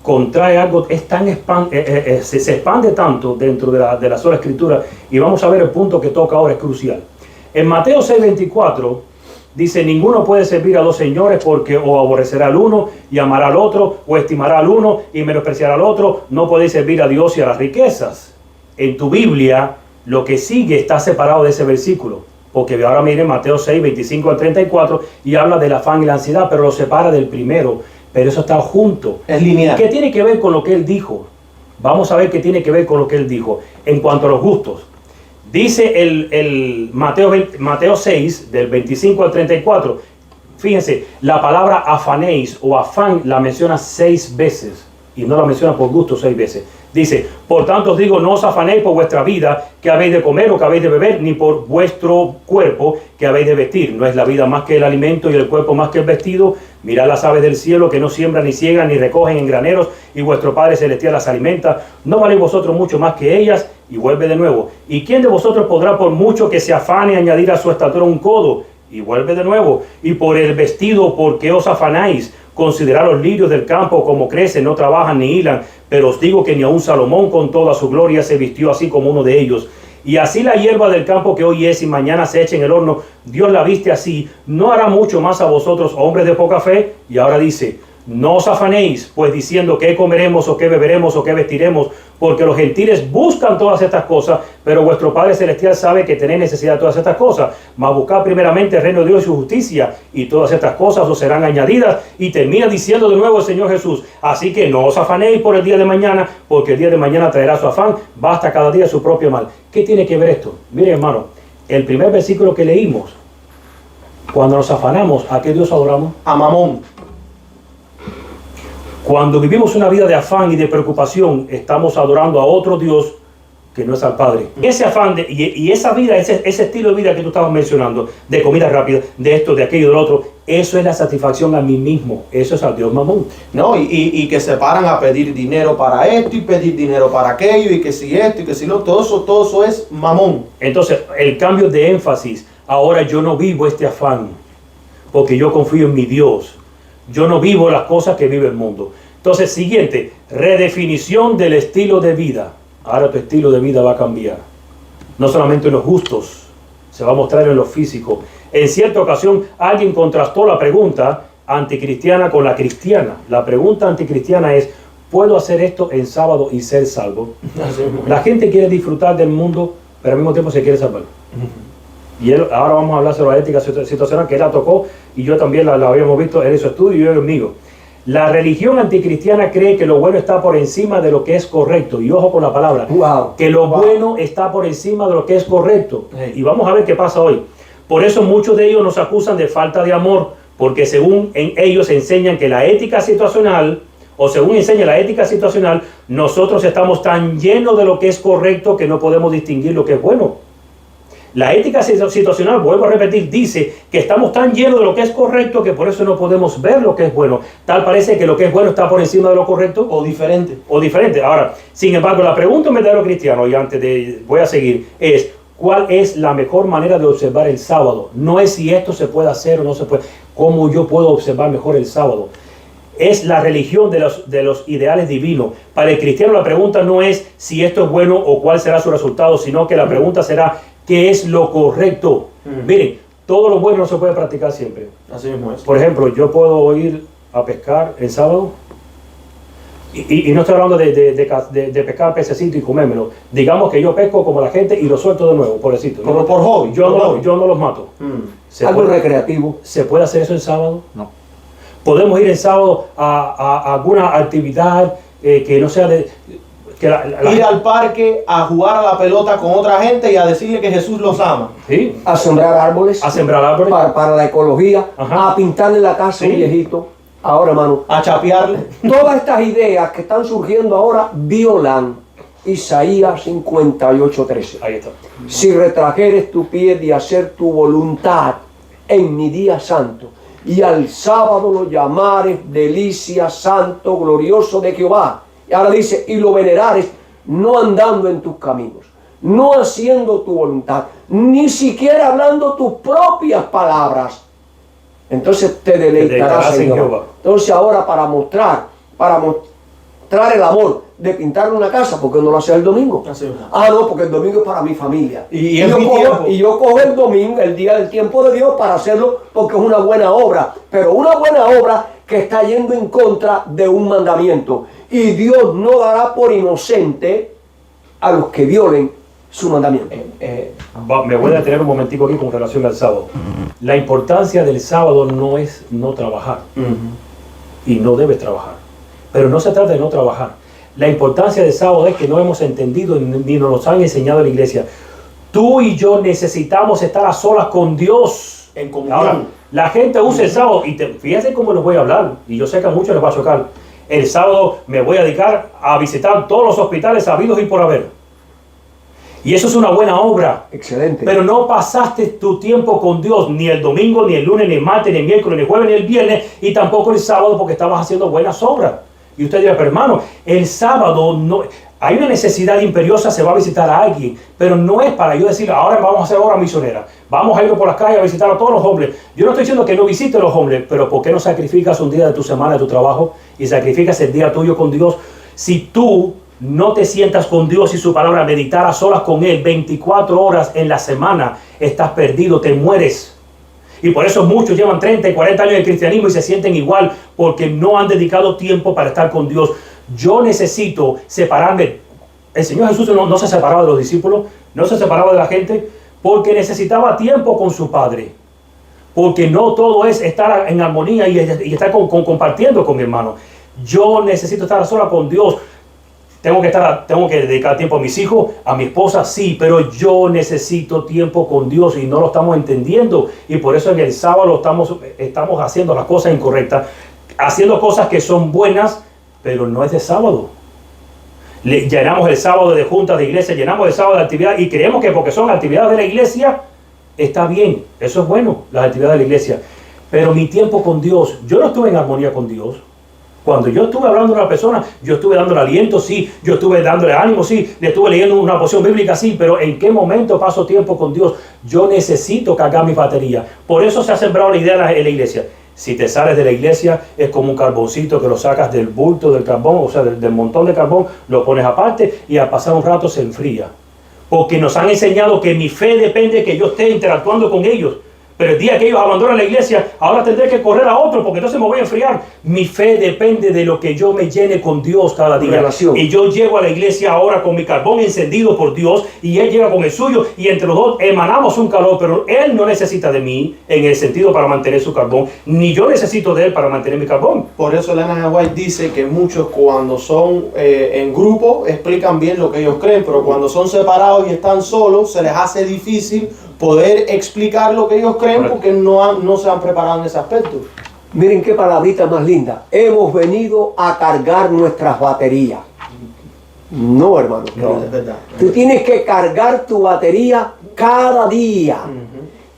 contrae algo, es tan se expande tanto dentro de la sola escritura, y vamos a ver el punto que toca ahora, es crucial. En Mateo 6:24 dice: ninguno puede servir a 2 señores, porque o aborrecerá al uno y amará al otro, o estimará al uno y menospreciará al otro. No podéis servir a Dios y a las riquezas. En tu Biblia lo que sigue está separado de ese versículo, porque ahora miren Mateo 6:25 al 34, y habla del afán y la ansiedad, pero lo separa del primero. Pero eso está junto. Es lineal. ¿Qué tiene que ver con lo que él dijo? Vamos a ver qué tiene que ver con lo que él dijo. En cuanto a los gustos, dice el Mateo 6, del 25 al 34. Fíjense, la palabra afanéis o afán la menciona 6 veces. Y no la menciona por gusto 6 veces. Dice: por tanto os digo, no os afanéis por vuestra vida, que habéis de comer o que habéis de beber, ni por vuestro cuerpo, que habéis de vestir. ¿No es la vida más que el alimento y el cuerpo más que el vestido? Mirad las aves del cielo, que no siembran, ni ciegan, ni recogen en graneros, y vuestro Padre Celestial las alimenta. ¿No valéis vosotros mucho más que ellas? Y vuelve de nuevo: ¿y quién de vosotros podrá, por mucho que se afane, añadir a su estatura un codo? Y vuelve de nuevo: y por el vestido, ¿por qué os afanáis? Considerad los lirios del campo, como crecen, no trabajan ni hilan, pero os digo que ni aun Salomón con toda su gloria se vistió así como uno de ellos. Y así la hierba del campo, que hoy es y mañana se echa en el horno, Dios la viste así, ¿no hará mucho más a vosotros, hombres de poca fe? Y ahora dice: no os afanéis, pues diciendo qué comeremos, o qué beberemos, o qué vestiremos, porque los gentiles buscan todas estas cosas, pero vuestro Padre Celestial sabe que tenéis necesidad de todas estas cosas. Mas buscad primeramente el reino de Dios y su justicia, y todas estas cosas os serán añadidas. Y termina diciendo de nuevo el Señor Jesús: así que no os afanéis por el día de mañana, porque el día de mañana traerá su afán, basta cada día su propio mal. ¿Qué tiene que ver esto? Miren, hermano, el primer versículo que leímos, cuando nos afanamos, ¿a qué Dios adoramos? A Mamón. Cuando vivimos una vida de afán y de preocupación, estamos adorando a otro Dios que no es al Padre. Ese afán y esa vida, ese estilo de vida que tú estabas mencionando, de comida rápida, de esto, de aquello, del otro, eso es la satisfacción a mí mismo. Eso es al Dios mamón. No, y que se paran a pedir dinero para esto y pedir dinero para aquello, y que si esto y que si lo, todo eso es mamón. Entonces, el cambio de énfasis: ahora yo no vivo este afán, porque yo confío en mi Dios. Yo no vivo las cosas que vive el mundo. Entonces, siguiente, redefinición del estilo de vida. Ahora tu estilo de vida va a cambiar. No solamente en los gustos, se va a mostrar en lo físico. En cierta ocasión, alguien contrastó la pregunta anticristiana con la cristiana. La pregunta anticristiana es: ¿puedo hacer esto en sábado y ser salvo? La gente quiere disfrutar del mundo, pero al mismo tiempo se quiere salvar. Y ahora vamos a hablar sobre la ética situacional, que él la tocó, y yo también la habíamos visto, él hizo estudio y yo conmigo. La religión anticristiana cree que lo bueno está por encima de lo que es correcto. Y ojo con la palabra, que lo bueno está por encima de lo que es correcto. Y vamos a ver qué pasa hoy. Por eso muchos de ellos nos acusan de falta de amor, porque según ellos enseñan que la ética situacional, o según enseña la ética situacional, nosotros estamos tan llenos de lo que es correcto que no podemos distinguir lo que es bueno. La ética situacional, vuelvo a repetir, dice que estamos tan llenos de lo que es correcto que por eso no podemos ver lo que es bueno. Tal parece que lo que es bueno está por encima de lo correcto. O diferente. O diferente. Ahora, sin embargo, la pregunta en verdadero cristiano, y antes de voy a seguir, es: ¿cuál es la mejor manera de observar el sábado? No es si esto se puede hacer o no se puede. ¿Cómo yo puedo observar mejor el sábado? Es la religión de los ideales divinos. Para el cristiano la pregunta no es si esto es bueno o cuál será su resultado, sino que la pregunta será: ¿qué es lo correcto? Miren, todo lo bueno no se puede practicar siempre. Así mismo es. Por ejemplo, yo puedo ir a pescar el sábado. Y no estoy hablando de pescar pececito y comérmelo. Digamos que yo pesco como la gente y lo suelto de nuevo, pobrecito. Como por hobby. Yo no los mato. Algo recreativo. ¿Se puede hacer eso en sábado? No. Podemos ir en sábado a alguna actividad que no sea de... Que Ir al parque a jugar a la pelota con otra gente y a decirle que Jesús los ama. ¿Sí? A sembrar árboles. A sembrar árboles. Para la ecología. Ajá. A pintarle la casa a un Sí. viejito. Ahora, hermano, A chapearle. todas estas ideas que están surgiendo ahora violan Isaías 58:13. Ahí está. Si retrajeres tu pie de hacer tu voluntad en mi día santo, y al sábado lo llamares delicia, santo, glorioso de Jehová. Y ahora dice, y lo venerares, no andando en tus caminos, no haciendo tu voluntad, ni siquiera hablando tus propias palabras. Entonces te deleitarás en Jehová. Entonces ahora para mostrar el amor de pintar una casa, ¿por qué no lo haces el domingo? Así es. Ah, no, porque el domingo es para mi familia. Y es mi tiempo. Y yo cojo el domingo, el día del tiempo de Dios, para hacerlo porque es una buena obra. Pero una buena obra que está yendo en contra de un mandamiento. Y Dios no dará por inocente a los que violen su mandamiento. Me voy a detener un momentico aquí con relación al sábado. La importancia del sábado no es no trabajar. Y no debes trabajar. Pero no se trata de no trabajar. La importancia del sábado es que no hemos entendido ni nos lo han enseñado en la iglesia. Tú y yo necesitamos estar a solas con Dios. En comunión. Ahora, la gente usa el sábado, y fíjense cómo les voy a hablar, y yo sé que a muchos les va a chocar. El sábado me voy a dedicar a visitar todos los hospitales habidos y por haber. Y eso es una buena obra. Excelente. Pero no pasaste tu tiempo con Dios ni el domingo, ni el lunes, ni el martes, ni el miércoles, ni el jueves, ni el viernes, y tampoco el sábado porque estabas haciendo buenas obras. Y usted dirá, pero hermano, el sábado no... Hay una necesidad imperiosa, se va a visitar a alguien, pero no es para yo decir, ahora vamos a hacer obra misionera, vamos a ir por las calles a visitar a todos los hombres. Yo no estoy diciendo que no visites a los hombres, pero ¿por qué no sacrificas un día de tu semana, de tu trabajo, y sacrificas el día tuyo con Dios? Si tú no te sientas con Dios y su palabra, meditar a solas con Él 24 horas en la semana, estás perdido, te mueres. Y por eso muchos llevan 30 y 40 años de cristianismo y se sienten igual, porque no han dedicado tiempo para estar con Dios. Yo necesito separarme. El Señor Jesús no se separaba de los discípulos, no se separaba de la gente, porque necesitaba tiempo con su Padre. Porque no todo es estar en armonía y estar compartiendo con mi hermano. Yo necesito estar a solas con Dios. Tengo que dedicar tiempo a mis hijos, a mi esposa, sí, pero yo necesito tiempo con Dios y no lo estamos entendiendo. Y por eso en el sábado estamos haciendo las cosas incorrectas, haciendo cosas que son buenas, pero no es de sábado. Llenamos el sábado de juntas de iglesia, llenamos el sábado de actividades y creemos que porque son actividades de la iglesia, está bien, eso es bueno, las actividades de la iglesia. Pero mi tiempo con Dios, yo no estuve en armonía con Dios. Cuando yo estuve hablando a una persona, yo estuve dándole aliento, sí, yo estuve dándole ánimo, sí, le estuve leyendo una porción bíblica, sí, pero ¿en qué momento paso tiempo con Dios? Yo necesito cargar mi batería. Por eso se ha sembrado la idea en la iglesia. Si te sales de la iglesia, es como un carboncito que lo sacas del bulto del carbón, o sea, del montón de carbón, lo pones aparte y al pasar un rato se enfría. Porque nos han enseñado que mi fe depende de que yo esté interactuando con ellos. Pero el día que ellos abandonan la iglesia, ahora tendré que correr a otro porque entonces me voy a enfriar. Mi fe depende de lo que yo me llene con Dios cada día. Relación. Y yo llego a la iglesia ahora con mi carbón encendido por Dios y Él llega con el suyo y entre los dos emanamos un calor, pero Él no necesita de mí en el sentido para mantener su carbón, ni yo necesito de Él para mantener mi carbón. Por eso Elena G. White dice que muchos cuando son en grupo explican bien lo que ellos creen, pero cuando son separados y están solos se les hace difícil poder explicar lo que ellos creen porque no se han preparado en ese aspecto. Miren qué palabrita más linda. Hemos venido a cargar nuestras baterías. No, hermano. No, es verdad. Tú tienes que cargar tu batería cada día.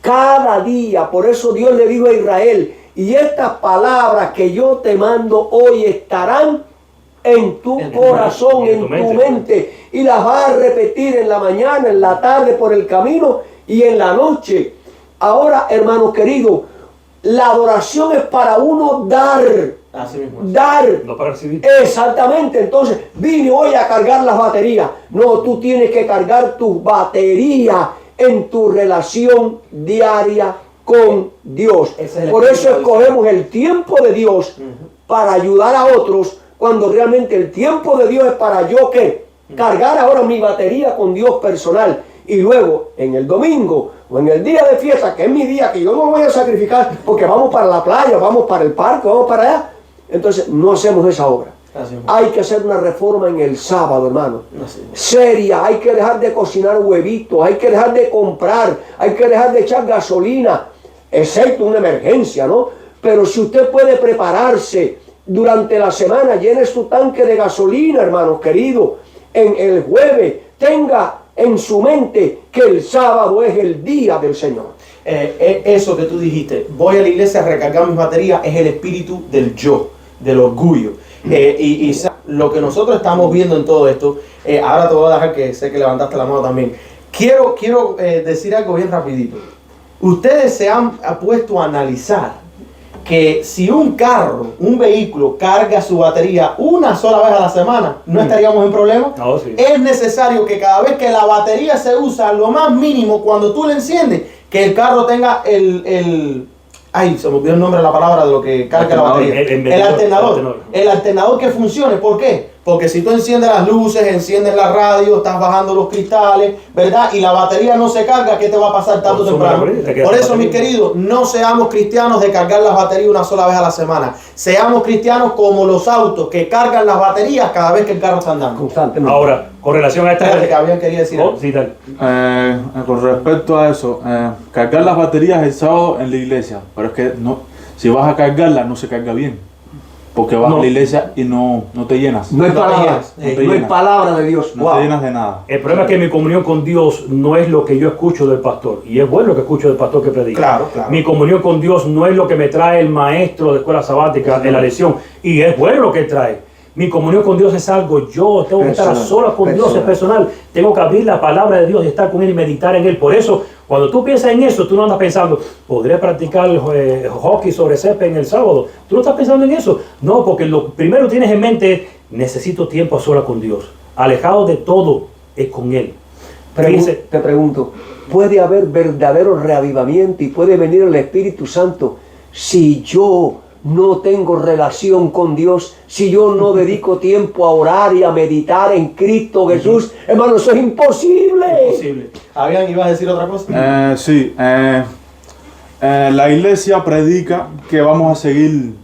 Cada día. Por eso Dios le dijo a Israel, y estas palabras que yo te mando hoy estarán en tu corazón, en tu mente. Y las vas a repetir en la mañana, en la tarde, por el camino y en la noche. Ahora, hermanos queridos, la adoración es para uno dar. Así mismo. Dar. No para recibir. Exactamente. Entonces, vine hoy a cargar las baterías. No, tú tienes que cargar tus baterías en tu relación diaria con Dios. Ese es el Por eso espíritu. escogemos el tiempo de Dios para ayudar a otros, cuando realmente el tiempo de Dios es para yo que cargar ahora mi batería con Dios personal, y luego en el domingo o en el día de fiesta, que es mi día, que yo no voy a sacrificar porque vamos para la playa, vamos para el parque, vamos para allá, entonces no hacemos esa obra. Hay que hacer una reforma en el sábado, hermano. Seria. Hay que dejar de cocinar huevitos, hay que dejar de comprar, hay que dejar de echar gasolina, excepto una emergencia, ¿no? Pero si usted puede prepararse durante la semana, llene su tanque de gasolina, hermanos queridos, en el jueves, tenga en su mente que el sábado es el día del Señor. Eso que tú dijiste, voy a la iglesia a recargar mis baterías, es el espíritu del yo, del orgullo. Y lo que nosotros estamos viendo en todo esto, ahora te voy a dejar que sé que levantaste la mano también. Quiero decir algo bien rapidito. Ustedes se han puesto a analizar que si un carro, un vehículo carga su batería una sola vez a la semana, ¿no estaríamos en problema? No, sí. Es necesario que cada vez que la batería se usa, lo más mínimo, cuando tú la enciendes, que el carro tenga ay, se me olvidó el nombre de la palabra de lo que carga la batería. El alternador. El alternador que funcione. ¿Por qué? Porque si tú enciendes las luces, enciendes la radio, estás bajando los cristales, ¿verdad? Y la batería no se carga, ¿qué te va a pasar tanto temprano? Por eso, mis queridos, no seamos cristianos de cargar las baterías una sola vez a la semana. Seamos cristianos como los autos que cargan las baterías cada vez que el carro está andando. Constantemente. Ahora, con relación a esta... Espérate, que habían querido decir algo. Sí, dale. Con respecto a eso, cargar las baterías el sábado en la iglesia, pero es que no, si vas a cargarla no se carga bien, porque vas a la iglesia y no te llenas. No hay palabra, no hay palabra de Dios. No te llenas de nada. El problema es que mi comunión con Dios no es lo que yo escucho del pastor, y es bueno que escucho del pastor que predica. Claro, claro. Mi comunión con Dios no es lo que me trae el maestro de escuela sabática en la lección, y es bueno lo que trae. Mi comunión con Dios es algo, yo tengo que estar a solas con Dios, es personal. Tengo que abrir la palabra de Dios y estar con Él y meditar en Él. Por eso, cuando tú piensas en eso, tú no andas pensando, ¿podré practicar hockey sobre césped en el sábado? Tú no estás pensando en eso. No, porque lo primero que tienes en mente es, necesito tiempo a solas con Dios. Alejado de todo, es con Él. Te pregunto, ¿puede haber verdadero reavivamiento y puede venir el Espíritu Santo si yo no tengo relación con Dios, si yo no dedico tiempo a orar y a meditar en Cristo Jesús? Hermano, eso es imposible. Imposible. ¿Habían ibas a decir otra cosa? Sí, la iglesia predica que vamos a seguir,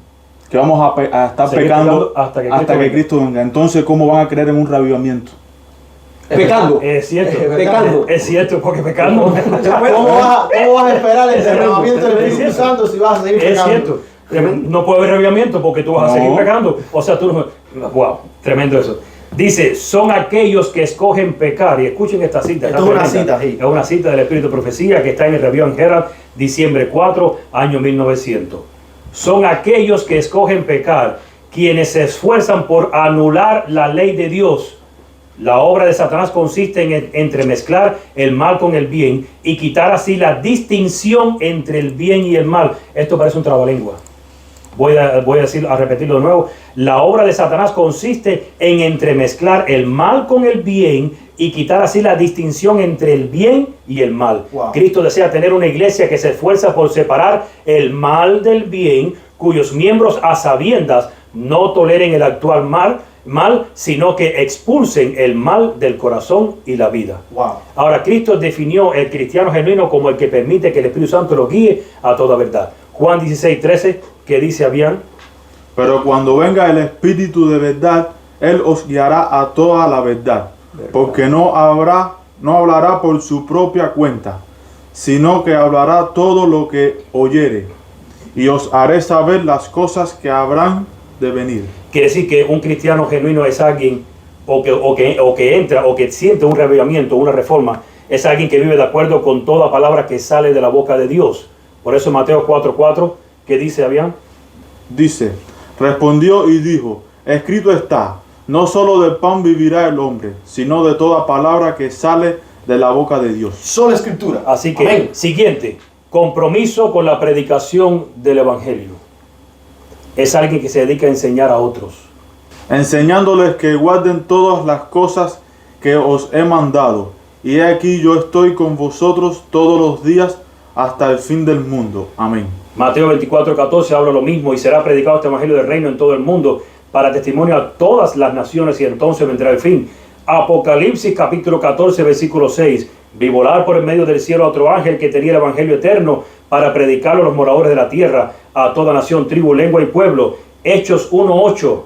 que vamos a estar pecando hasta que Cristo venga. Entonces, ¿cómo van a creer en un reavivamiento? Pecando. Es cierto. Pecando. Es cierto, porque pecando. ¿Cómo vas a esperar el derramamiento del Espíritu Santo si vas a seguir pecando? Es cierto. No puede haber reavivamiento porque tú vas a seguir pecando. O sea, tú no... Wow, tremendo eso. Dice, son aquellos que escogen pecar. Y escuchen esta cita. Esto es una cita, sí. Es una cita del Espíritu de Profecía que está en el Review and Herald, diciembre 4, año 1900. Son aquellos que escogen pecar, quienes se esfuerzan por anular la ley de Dios. La obra de Satanás consiste en entremezclar el mal con el bien y quitar así la distinción entre el bien y el mal. Esto parece un trabalengua. Voy a repetirlo de nuevo. La obra de Satanás consiste en entremezclar el mal con el bien y quitar así la distinción entre el bien y el mal. Wow. Cristo desea tener una iglesia que se esfuerza por separar el mal del bien, cuyos miembros a sabiendas no toleren el actual mal, sino que expulsen el mal del corazón y la vida. Wow. Ahora, Cristo definió el cristiano genuino como el que permite que el Espíritu Santo lo guíe a toda verdad. Juan 16:13, que dice Abián: pero cuando venga el Espíritu de verdad, Él os guiará a toda la verdad, porque no hablará por su propia cuenta, sino que hablará todo lo que oyere, y os haré saber las cosas que habrán de venir. Quiere decir que un cristiano genuino es alguien o que entra o que siente un reavivamiento, una reforma, es alguien que vive de acuerdo con toda palabra que sale de la boca de Dios. Por eso Mateo 4:4, ¿qué dice Abián? Dice, respondió y dijo, escrito está, no solo del pan vivirá el hombre, sino de toda palabra que sale de la boca de Dios. Sola escritura. Así que, Amén. siguiente, compromiso con la predicación del Evangelio. Es alguien que se dedica a enseñar a otros. Enseñándoles que guarden todas las cosas que os he mandado. Y he aquí yo estoy con vosotros todos los días hasta el fin del mundo. Amén. Mateo 24:14 habla lo mismo: y será predicado este evangelio del reino en todo el mundo para testimonio a todas las naciones, y entonces vendrá el fin. Apocalipsis capítulo 14, versículo 6. Vi volar por el medio del cielo a otro ángel que tenía el evangelio eterno para predicarlo a los moradores de la tierra, a toda nación, tribu, lengua y pueblo. Hechos 1:8.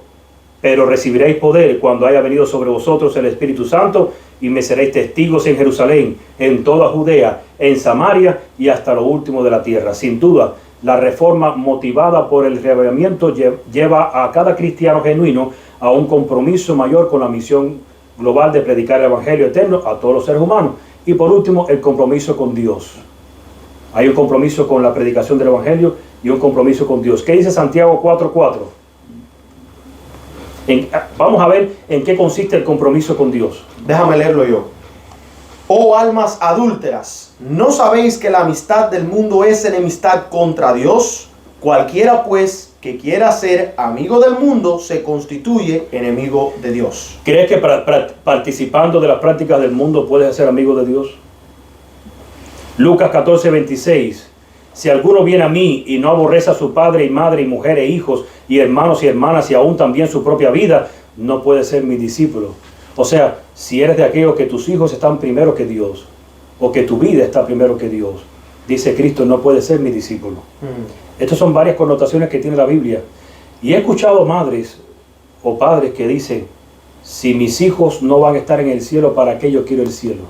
Pero recibiréis poder cuando haya venido sobre vosotros el Espíritu Santo, y me seréis testigos en Jerusalén, en toda Judea, en Samaria y hasta lo último de la tierra. Sin duda, la reforma motivada por el reavivamiento lleva a cada cristiano genuino a un compromiso mayor con la misión global de predicar el evangelio eterno a todos los seres humanos. Y por último, el compromiso con Dios. Hay un compromiso con la predicación del evangelio y un compromiso con Dios. ¿Qué dice Santiago 4:4? Vamos a ver en qué consiste el compromiso con Dios. Déjame leerlo yo. Oh almas adúlteras, ¿no sabéis que la amistad del mundo es enemistad contra Dios? Cualquiera pues que quiera ser amigo del mundo se constituye enemigo de Dios. ¿Crees que participando de las prácticas del mundo puedes ser amigo de Dios? Lucas 14:26. Si alguno viene a mí y no aborrece a su padre y madre y mujer e hijos y hermanos y hermanas y aún también su propia vida, no puede ser mi discípulo. O sea, si eres de aquellos que tus hijos están primero que Dios, o que tu vida está primero que Dios, dice Cristo, no puede ser mi discípulo. Estas son varias connotaciones que tiene la Biblia. Y he escuchado madres o padres que dicen, si mis hijos no van a estar en el cielo, ¿para qué yo quiero el cielo?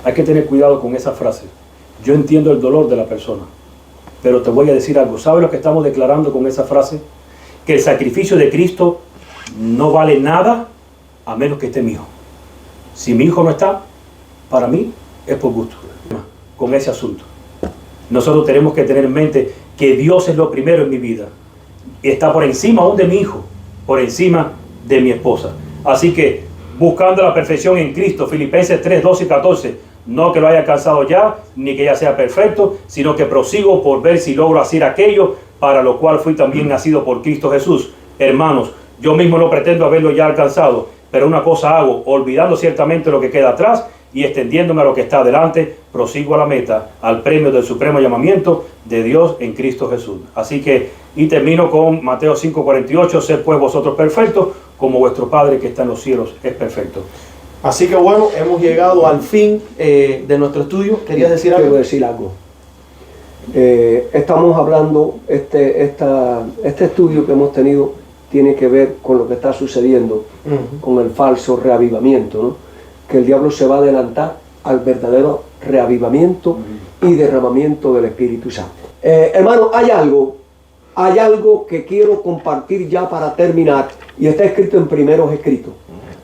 Hay que tener cuidado con esa frase. Yo entiendo el dolor de la persona, pero te voy a decir algo. ¿Sabes lo que estamos declarando con esa frase? Que el sacrificio de Cristo no vale nada a menos que esté mi hijo. Si mi hijo no está, para mí es por gusto. Con ese asunto, nosotros tenemos que tener en mente que Dios es lo primero en mi vida. Está por encima aún de mi hijo, por encima de mi esposa. Así que, buscando la perfección en Cristo, Filipenses 3:12 y 14, no que lo haya alcanzado ya, ni que ya sea perfecto, sino que prosigo por ver si logro hacer aquello para lo cual fui también nacido por Cristo Jesús. Hermanos, yo mismo no pretendo haberlo ya alcanzado, pero una cosa hago, olvidando ciertamente lo que queda atrás y extendiéndome a lo que está adelante, prosigo a la meta, al premio del supremo llamamiento de Dios en Cristo Jesús. Así que, y termino con Mateo 5:48, sed pues vosotros perfectos, como vuestro Padre que está en los cielos es perfecto. Así que bueno, hemos llegado al fin de nuestro estudio. ¿Querías decir algo? Quiero decir algo. Estamos hablando, este estudio que hemos tenido tiene que ver con lo que está sucediendo, con el falso reavivamiento, ¿no? Que el diablo se va a adelantar al verdadero reavivamiento y derramamiento del Espíritu Santo. Hermano, hay algo que quiero compartir ya para terminar, y está escrito en Primeros Escritos,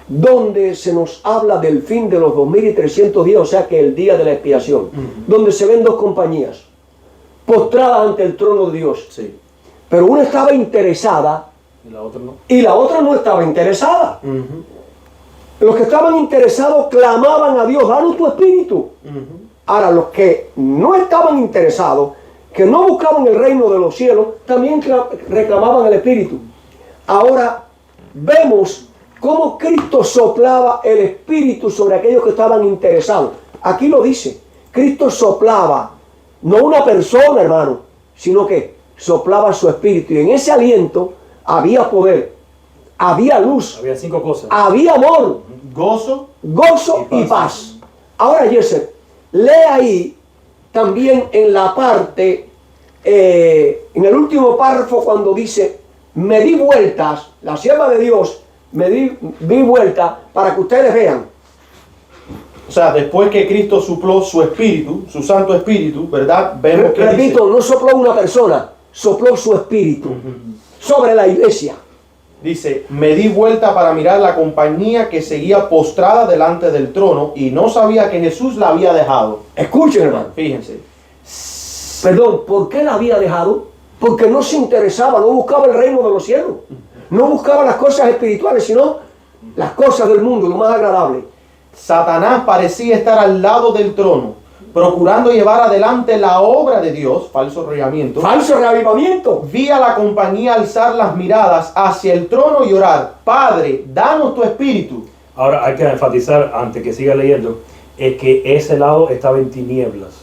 donde se nos habla del fin de los 2300 días, o sea que el día de la expiación, donde se ven dos compañías postradas ante el trono de Dios. Sí. Pero una estaba interesada Y la otra no. y la otra no estaba interesada. Los que estaban interesados clamaban a Dios, danos tu espíritu. Ahora, los que no estaban interesados, que no buscaban el reino de los cielos, también reclamaban el espíritu. Ahora vemos cómo Cristo soplaba el espíritu sobre aquellos que estaban interesados. Aquí lo dice, Cristo soplaba, no una persona, hermano, sino que soplaba su espíritu. Y en ese aliento había poder, había luz, Había 5 cosas. había amor, Gozo. gozo y paz. Ahora, Joseph, lee ahí también en la parte, en el último párrafo, cuando dice, me di vueltas, la sierva de Dios, me di vueltas para que ustedes vean. O sea, después que Cristo supló su espíritu, su santo espíritu, ¿verdad? Vemos que Repito, no sopló una persona, sopló su espíritu sobre la iglesia. dice, me di vuelta para mirar la compañía que seguía postrada delante del trono y no sabía que Jesús la había dejado. Escuchen, hermano. Fíjense. Perdón, ¿por qué la había dejado? Porque no se interesaba, no buscaba el reino de los cielos. No buscaba las cosas espirituales, sino las cosas del mundo, lo más agradable. Satanás parecía estar al lado del trono, procurando llevar adelante la obra de Dios, falso reavivamiento. Falso reavivamiento. Vi a la compañía alzar las miradas hacia el trono y orar, Padre, danos tu espíritu. Ahora hay que enfatizar, antes que siga leyendo, es que ese lado estaba en tinieblas.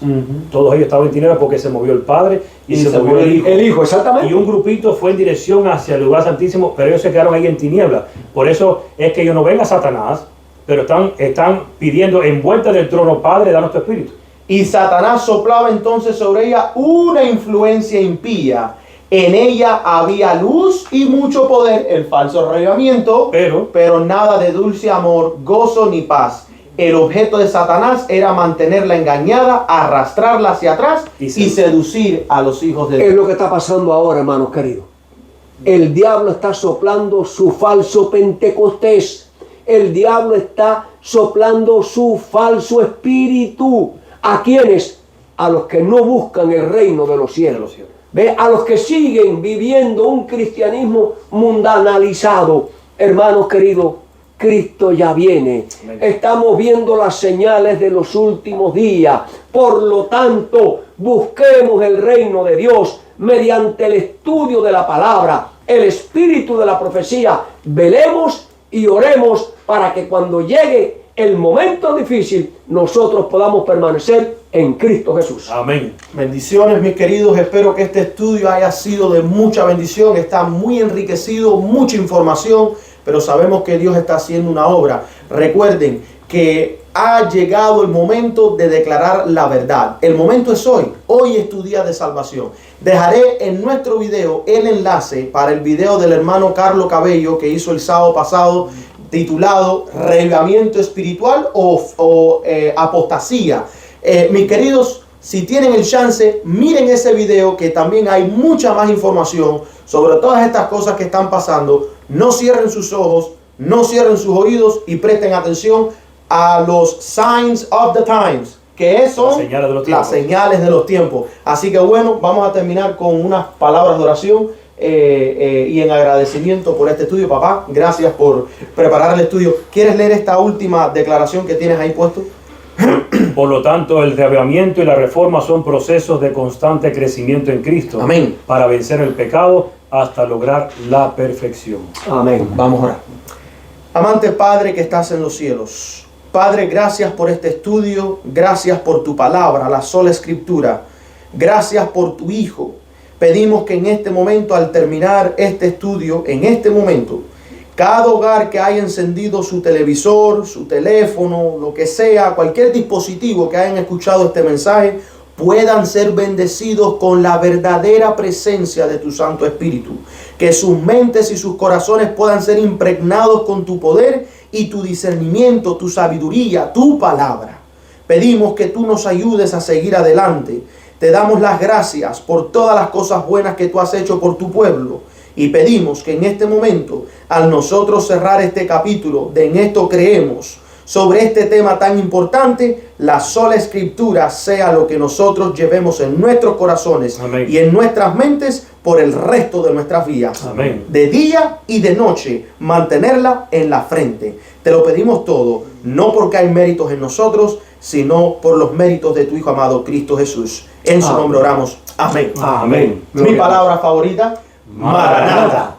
Todos ellos estaban en tinieblas porque se movió el Padre y se movió el Hijo. El Hijo, exactamente. Y un grupito fue en dirección hacia el lugar santísimo, pero ellos se quedaron ahí en tinieblas. Por eso es que ellos no ven a Satanás, pero están pidiendo en vuelta del trono, Padre, danos tu espíritu. Y Satanás soplaba entonces sobre ella una influencia impía. En ella había luz y mucho poder, el falso arrebatamiento, pero nada de dulce amor, gozo ni paz. El objeto de Satanás era mantenerla engañada, arrastrarla hacia atrás y seducir a los hijos de Dios. Es lo que está pasando ahora, hermanos queridos. El diablo está soplando su falso Pentecostés. El diablo está soplando su falso espíritu. ¿A quiénes? A los que no buscan el reino de los cielos. ¿Ve? A los que siguen viviendo un cristianismo mundanalizado. Hermanos queridos, Cristo ya viene. Estamos viendo las señales de los últimos días. Por lo tanto, busquemos el reino de Dios mediante el estudio de la palabra, el espíritu de la profecía. Velemos y oremos para que cuando llegue el momento difícil, nosotros podamos permanecer en Cristo Jesús. Amén. Bendiciones, mis queridos. Espero que este estudio haya sido de mucha bendición. Está muy enriquecido, mucha información, pero sabemos que Dios está haciendo una obra. Recuerden que ha llegado el momento de declarar la verdad. El momento es hoy. Hoy es tu día de salvación. Dejaré en nuestro video el enlace para el video del hermano Carlos Cabello que hizo el sábado pasado, titulado Reavivamiento Espiritual o Apostasía. Mis queridos, si tienen el chance, miren ese video, que también hay mucha más información sobre todas estas cosas que están pasando. No cierren sus ojos, no cierren sus oídos y presten atención a los signs of the times, que son las señales de los tiempos. Así que bueno, vamos a terminar con unas palabras de oración y en agradecimiento por este estudio. Papá, gracias por preparar el estudio. ¿Quieres leer esta última declaración que tienes ahí puesto? Por lo tanto, el reavivamiento y la reforma son procesos de constante crecimiento en Cristo. Amén. Para vencer el pecado hasta lograr la perfección. Amén. Vamos a orar. Amante Padre que estás en los cielos, Padre, gracias por este estudio, gracias por tu palabra, la sola escritura, gracias por tu Hijo. Pedimos que en este momento, al terminar este estudio, en este momento, cada hogar que haya encendido su televisor, su teléfono, lo que sea, cualquier dispositivo que hayan escuchado este mensaje, puedan ser bendecidos con la verdadera presencia de tu Santo Espíritu. Que sus mentes y sus corazones puedan ser impregnados con tu poder y tu discernimiento, tu sabiduría, tu palabra. Pedimos que tú nos ayudes a seguir adelante. Te damos las gracias por todas las cosas buenas que tú has hecho por tu pueblo. Y pedimos que en este momento, al nosotros cerrar este capítulo de En esto creemos, sobre este tema tan importante, la sola escritura sea lo que nosotros llevemos en nuestros corazones. Amén. Y en nuestras mentes por el resto de nuestras vidas. Amén. De día y de noche, mantenerla en la frente. Te lo pedimos todo, no porque hay méritos en nosotros, sino por los méritos de tu Hijo amado, Cristo Jesús. En su nombre oramos. Amén. Amén. Mi palabra favorita, Maranatha.